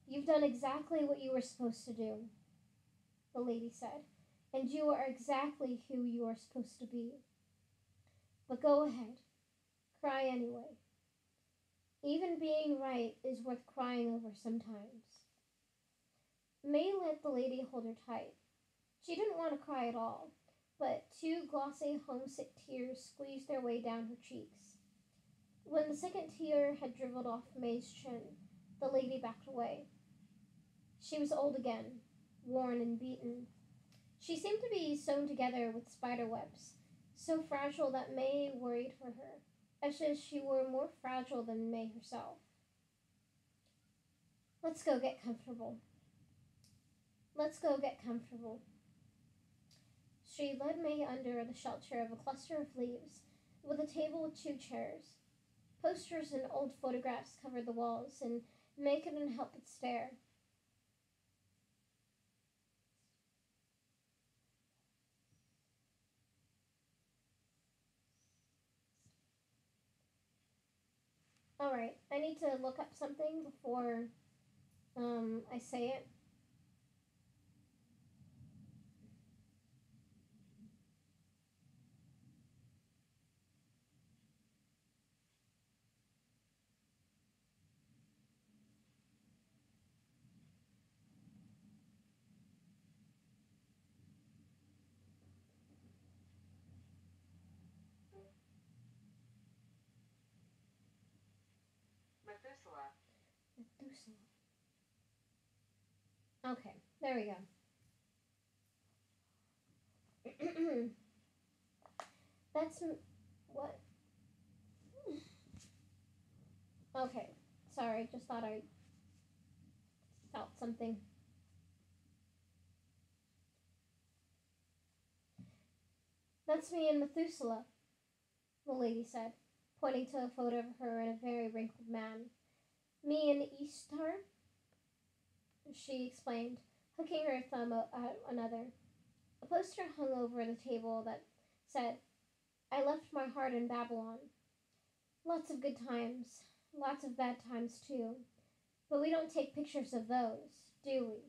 You've done exactly what you were supposed to do, the lady said, and you are exactly who you are supposed to be. But go ahead, cry anyway. Even being right is worth crying over sometimes. May let the lady hold her tight. She didn't want to cry at all, but two glossy, homesick tears squeezed their way down her cheeks. When the second tear had dribbled off May's chin, the lady backed away. She was old again, worn and beaten. She seemed to be sewn together with spider webs, so fragile that May worried for her, as if she were more fragile than May herself. Let's go get comfortable. Let's go get comfortable. She led May under the shelter of a cluster of leaves, with a table with two chairs. Posters and old photographs covered the walls, and May couldn't help but stare. Alright, I need to look up something before I say it. Methuselah. Methuselah. Okay, there we go. That's what? Okay, sorry, just thought I felt something. That's me and Methuselah, the lady said, pointing to a photo of her and a very wrinkled man. Me and Ishtar, she explained, hooking her thumb at another. A poster hung over the table that said, I left my heart in Babylon. Lots of good times, lots of bad times too. But we don't take pictures of those, do we?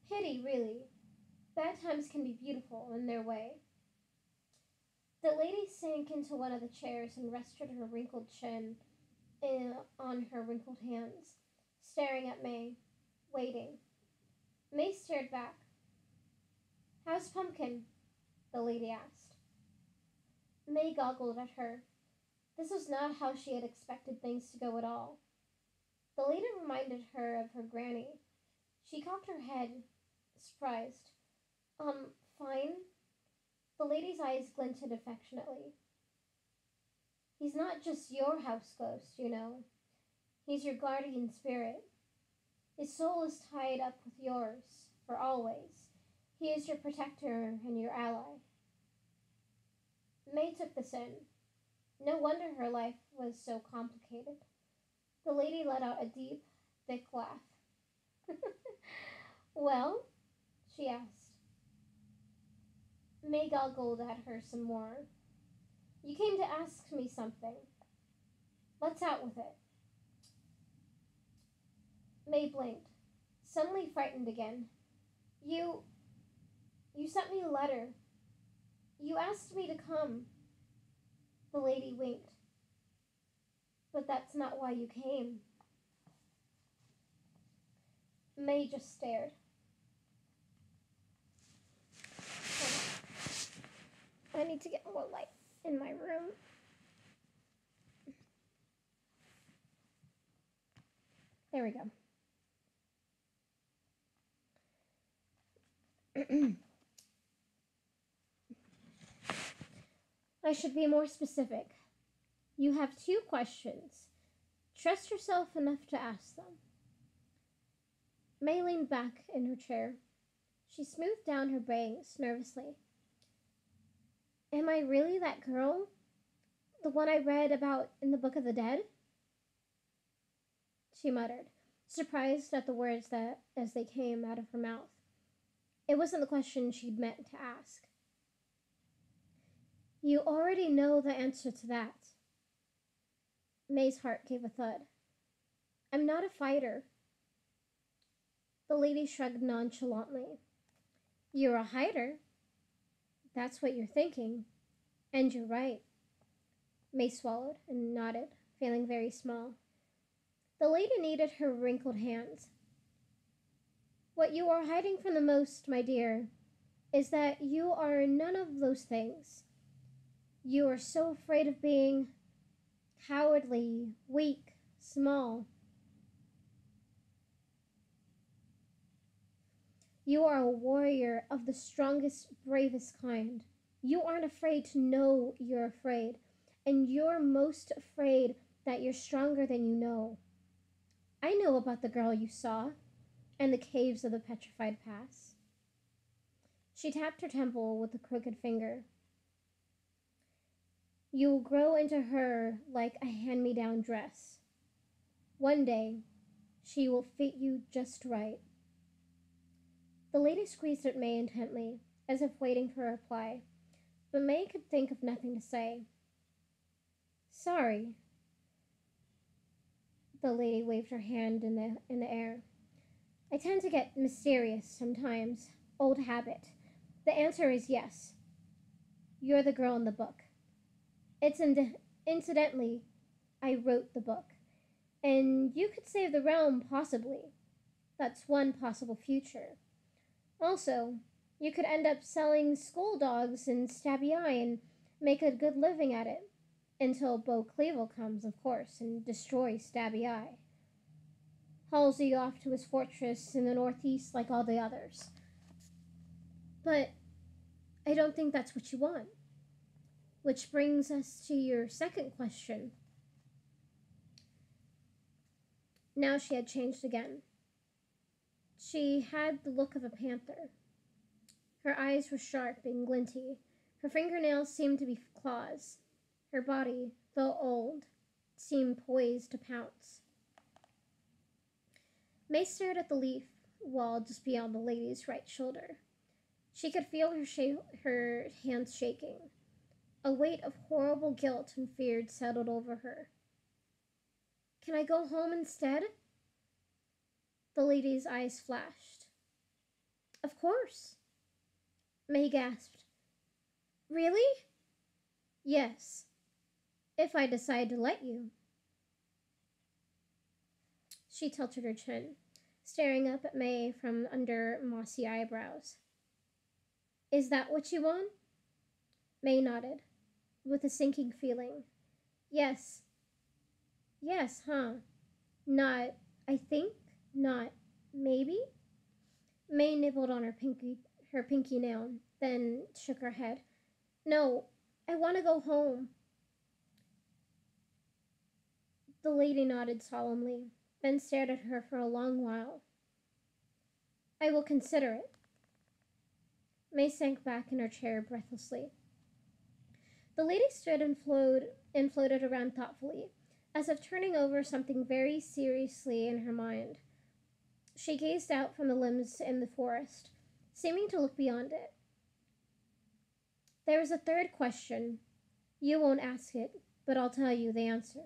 Pity, really. Bad times can be beautiful in their way. The lady sank into one of the chairs and rested her wrinkled chin on her wrinkled hands, staring at May, waiting. May stared back. How's Pumpkin? The lady asked. May goggled at her. This was not how she had expected things to go at all. The lady reminded her of her granny. She cocked her head, surprised. Fine. The lady's eyes glinted affectionately. He's not just your house ghost, you know. He's your guardian spirit. His soul is tied up with yours, for always. He is your protector and your ally. May took this in. No wonder her life was so complicated. The lady let out a deep, thick laugh. Well, she asked. May goggled at her some more. You came to ask me something. Let's out with it. May blinked, suddenly frightened again. You sent me a letter. You asked me to come. The lady winked. But that's not why you came. May just stared. I need to get more light in my room. There we go. I should be more specific. You have 2 questions. Trust yourself enough to ask them. May leaned back in her chair. She smoothed down her bangs nervously. Am I really that girl? The one I read about in the Book of the Dead? She muttered, surprised at the words that as they came out of her mouth. It wasn't the question she'd meant to ask. You already know the answer to that. May's heart gave a thud. I'm not a fighter. The lady shrugged nonchalantly. You're a hider. That's what you're thinking. And you're right. May swallowed and nodded, feeling very small. The lady kneaded her wrinkled hands. What you are hiding from the most, my dear, is that you are none of those things. You are so afraid of being cowardly, weak, small. You are a warrior of the strongest, bravest kind. You aren't afraid to know you're afraid, and you're most afraid that you're stronger than you know. I know about the girl you saw, and the caves of the Petrified Pass. She tapped her temple with a crooked finger. You'll grow into her like a hand-me-down dress. One day, she will fit you just right. The lady squeezed at May intently, as if waiting for a reply, but May could think of nothing to say. Sorry. The lady waved her hand in the air. I tend to get mysterious sometimes. Old habit. The answer is yes. You're the girl in the book. Incidentally, I wrote the book. And you could save the realm, possibly. That's one possible future. Also, you could end up selling skull dogs in Stabby Eye and make a good living at it. Until Bo Cleavel comes, of course, and destroys Stabby Eye. Hauls you off to his fortress in the northeast like all the others. But I don't think that's what you want. Which brings us to your second question. Now she had changed again. She had the look of a panther. Her eyes were sharp and glinty, Her fingernails seemed to be claws. Her body, though old, seemed poised to pounce. May stared at the leaf wall just beyond the lady's right shoulder. She could feel her hands shaking. A weight of horrible guilt and fear settled over her. Can I go home instead? The lady's eyes flashed. Of course. May gasped. Really? Yes, if I decide to let you. She tilted her chin, staring up at May from under mossy eyebrows. Is that what you want? May nodded, with a sinking feeling. Yes. Yes, huh? Not, I think, not, maybe? May nibbled on her pinky nail, then shook her head. No, I want to go home. The lady nodded solemnly, then stared at her for a long while. I will consider it. May sank back in her chair breathlessly. The lady stood and floated around thoughtfully, as if turning over something very seriously in her mind. She gazed out from the limbs in the forest, seeming to look beyond it. There is a third question. You won't ask it, but I'll tell you the answer.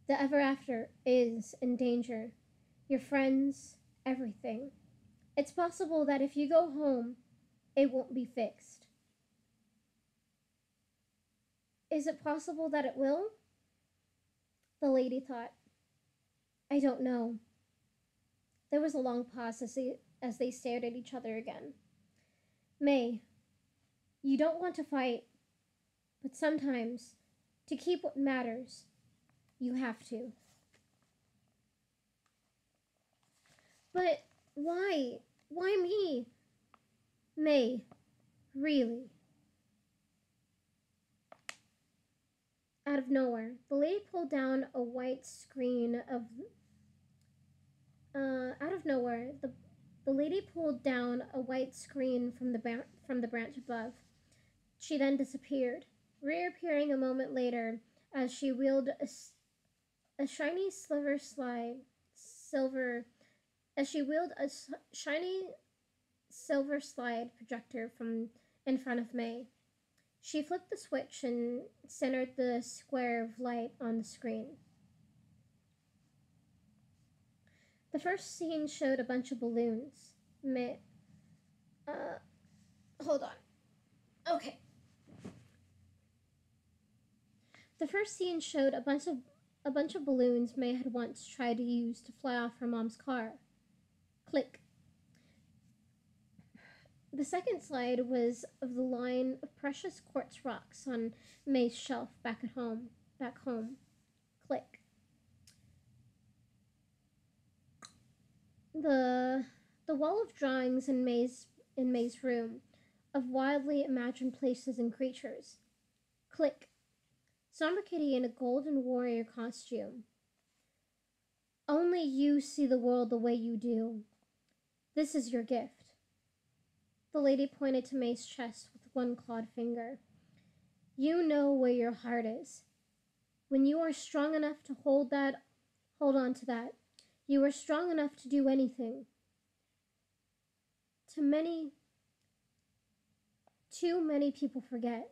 The ever after is in danger. Your friends, everything. It's possible that if you go home, it won't be fixed. Is it possible that it will? The lady thought. I don't know. There was a long pause as they stared at each other again. May, you don't want to fight, but sometimes, to keep what matters, you have to. But why? Why me? May, really. Out of nowhere, the lady pulled down a white screen of. Out of nowhere, the lady pulled down a white screen from the branch above. She then disappeared, reappearing a moment later as she wheeled a shiny shiny silver slide projector from in front of May. She flipped the switch and centered the square of light on the screen. The first scene showed a bunch of balloons. Hold on. Okay. The first scene showed a bunch of balloons May had once tried to use to fly off her mom's car. Click. The second slide was of the line of precious quartz rocks on May's shelf back home. Click. The wall of drawings in May's room of wildly imagined places and creatures. Click. Somber Kitty in a golden warrior costume. Only you see the world the way you do. This is your gift. The lady pointed to May's chest with one clawed finger. You know where your heart is. When you are strong enough to hold on to that. You are strong enough to do anything. Too many people forget.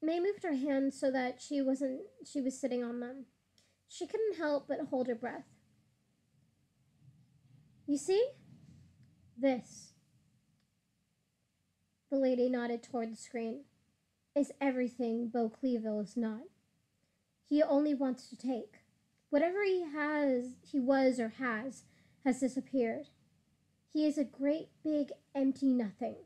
May moved her hands so that she was sitting on them. She couldn't help but hold her breath. You see? This. The lady nodded toward the screen. Is everything Beau Cleaville is not. He only wants to take. Whatever he was or has disappeared. He is a great big empty nothing.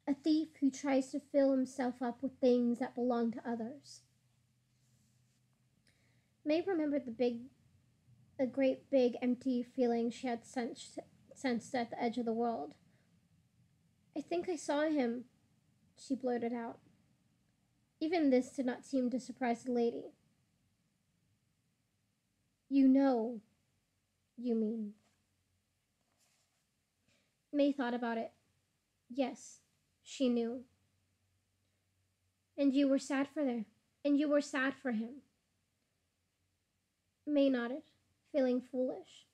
A thief who tries to fill himself up with things that belong to others. May remembered a great big empty feeling she had sensed at the edge of the world. I think I saw him, she blurted out. Even this did not seem to surprise the lady. You know, you mean. May thought about it. Yes, she knew. And you were sad for there. And you were sad for him. May nodded, feeling foolish.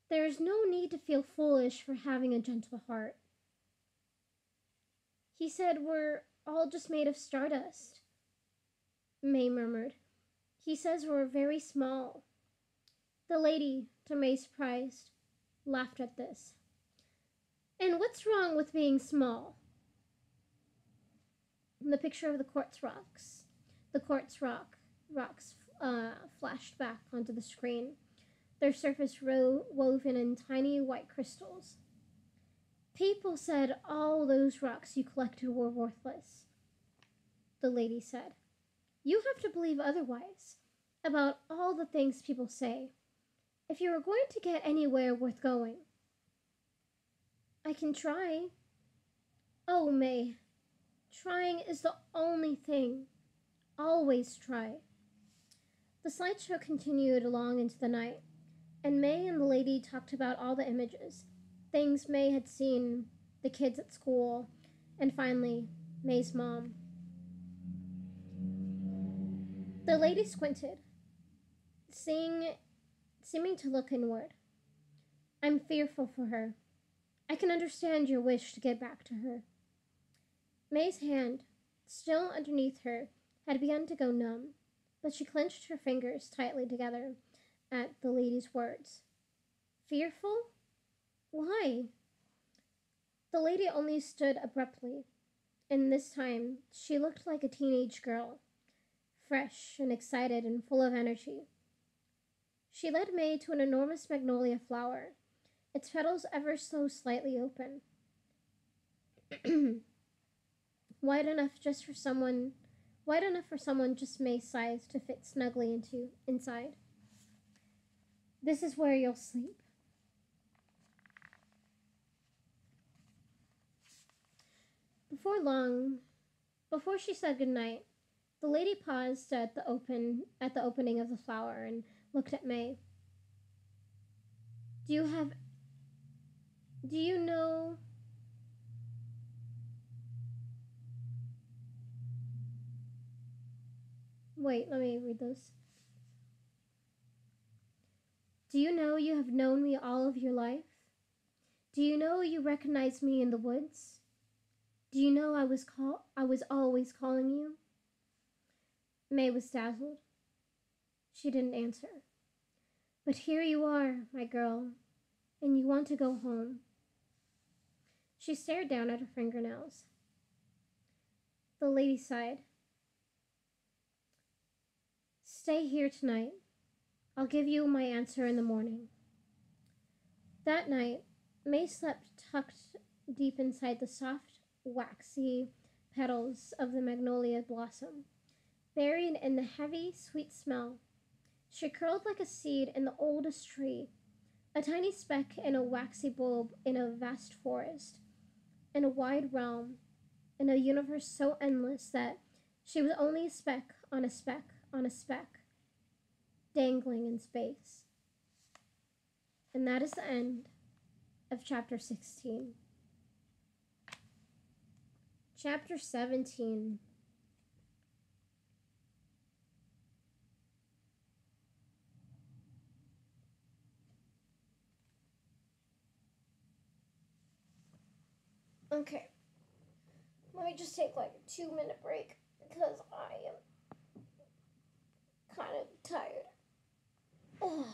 There is no need to feel foolish for having a gentle heart. He said we're all just made of stardust, May murmured. He says we're very small. The lady, to May's surprise, laughed at this. And what's wrong with being small? The picture of the quartz rocks. The quartz rocks flashed back onto the screen, their surface woven in tiny white crystals. People said all those rocks you collected were worthless, the lady said. You have to believe otherwise about all the things people say if you are going to get anywhere worth going. I can try. Oh, May, trying is the only thing. Always try. The slideshow continued along into the night, and May and the lady talked about all the images, things May had seen, the kids at school, and finally, May's mom. The lady squinted, seeming to look inward. I'm fearful for her. I can understand your wish to get back to her. May's hand, still underneath her, had begun to go numb, but she clenched her fingers tightly together at the lady's words. Fearful? Why? The lady only stood abruptly, and this time she looked like a teenage girl, fresh and excited and full of energy. She led May to an enormous magnolia flower, its petals ever so slightly open. Wide enough for someone just May's size to fit snugly inside. This is where you'll sleep. Before she said goodnight, the lady paused at the opening of the flower and looked at May. Do you know Wait, let me read those. Do you know you have known me all of your life? Do you know you recognized me in the woods? Do you know I was always calling you? May was dazzled. She didn't answer. But here you are, my girl, and you want to go home. She stared down at her fingernails. The lady sighed. Stay here tonight. I'll give you my answer in the morning. That night, May slept tucked deep inside the soft, waxy petals of the magnolia blossom, buried in the heavy, sweet smell. She curled like a seed in the oldest tree, a tiny speck in a waxy bulb in a vast forest, in a wide realm, in a universe so endless that she was only a speck on a speck on a speck, dangling in space. And that is the end of chapter 16. Chapter 17. Okay, let me just take like a 2-minute break because I am kind of tired. Ugh.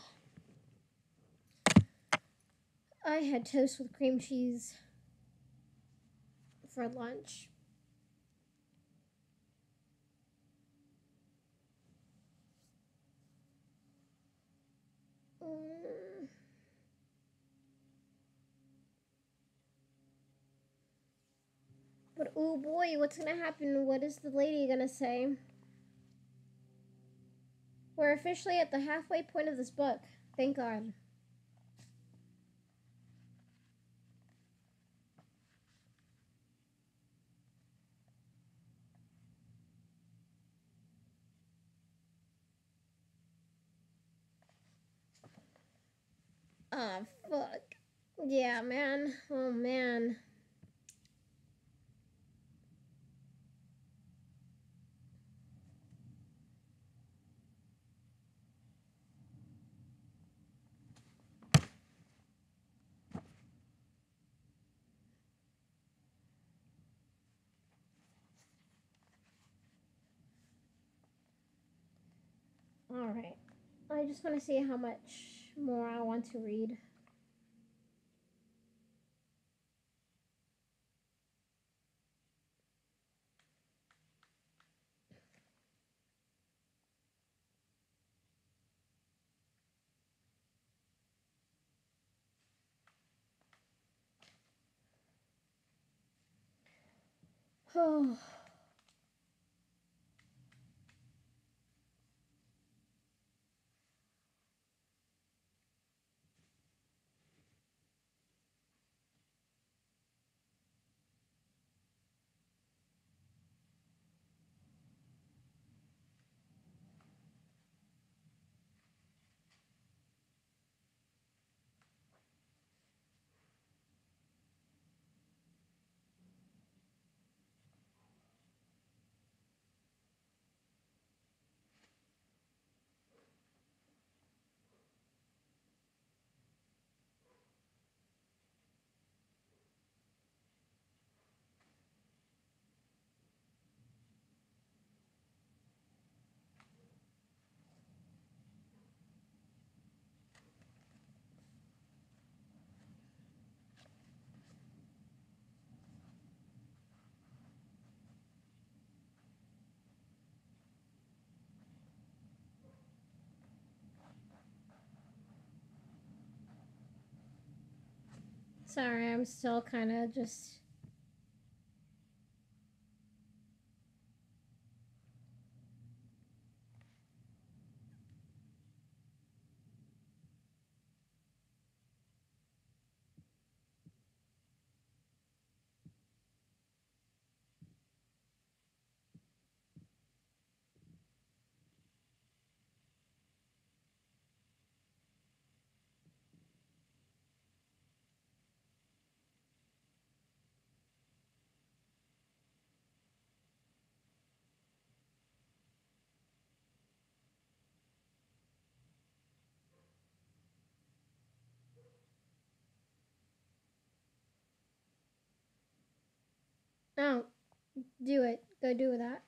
I had toast with cream cheese for lunch. But oh boy, what's gonna happen? What is the lady gonna say? We're officially at the halfway point of this book. Thank God. Ah, fuck. Yeah, man. Oh, man. Alright. I just want to see how much more I want to read. Oh. Sorry, I'm still kind of just. Oh, do it. Go do that.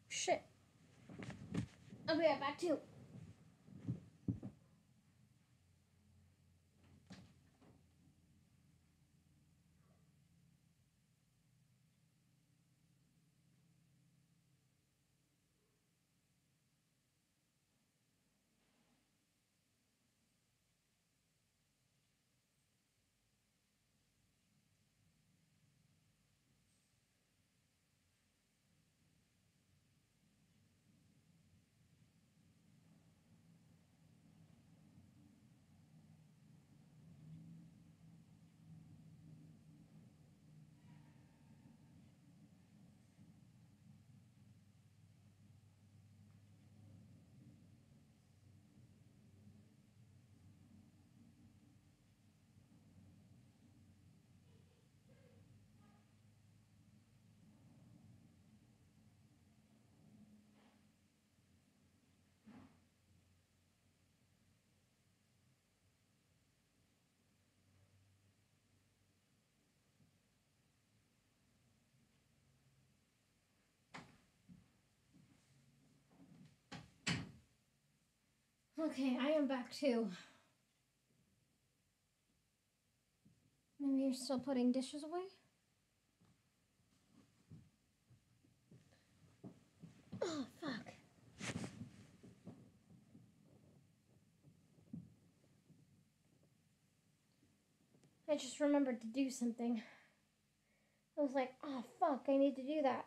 Shit. I'll be right back too. Okay, I am back too. Maybe you're still putting dishes away? Oh, fuck. I just remembered to do something. I was like, oh, fuck, I need to do that.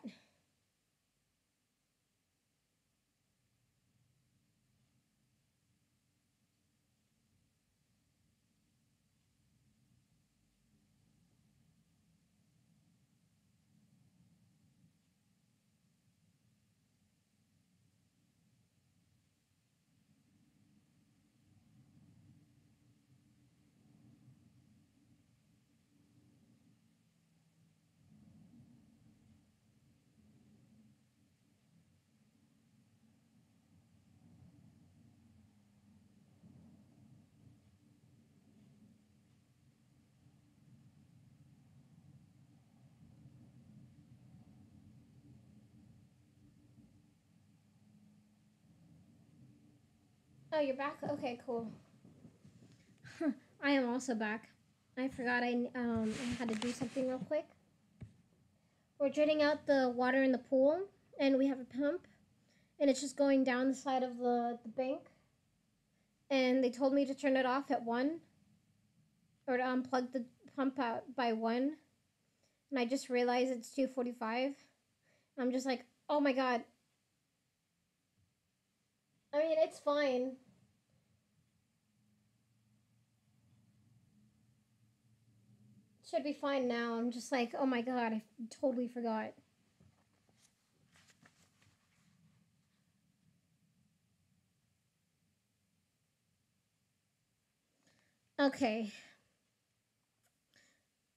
Oh, you're back? Okay, cool. I am also back. I forgot I had to do something real quick. We're draining out the water in the pool, and we have a pump, and it's just going down the side of the bank. And they told me to turn it off at 1, or to unplug the pump out by 1. And I just realized it's 2:45. I'm just like, oh my god. I mean, it's fine. Should be fine now. I'm just like, oh my god, I totally forgot. Okay.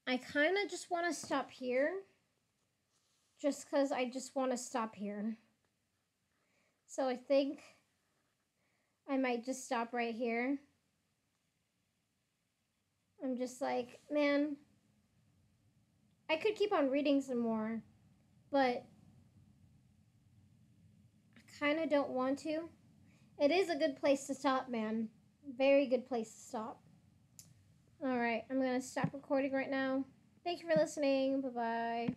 I kind of just want to stop here. Just because I just want to stop here. So I think I might just stop right here. I'm just like, man, I could keep on reading some more, but I kind of don't want to. It is a good place to stop, man. Very good place to stop. Alright, I'm going to stop recording right now. Thank you for listening. Bye-bye.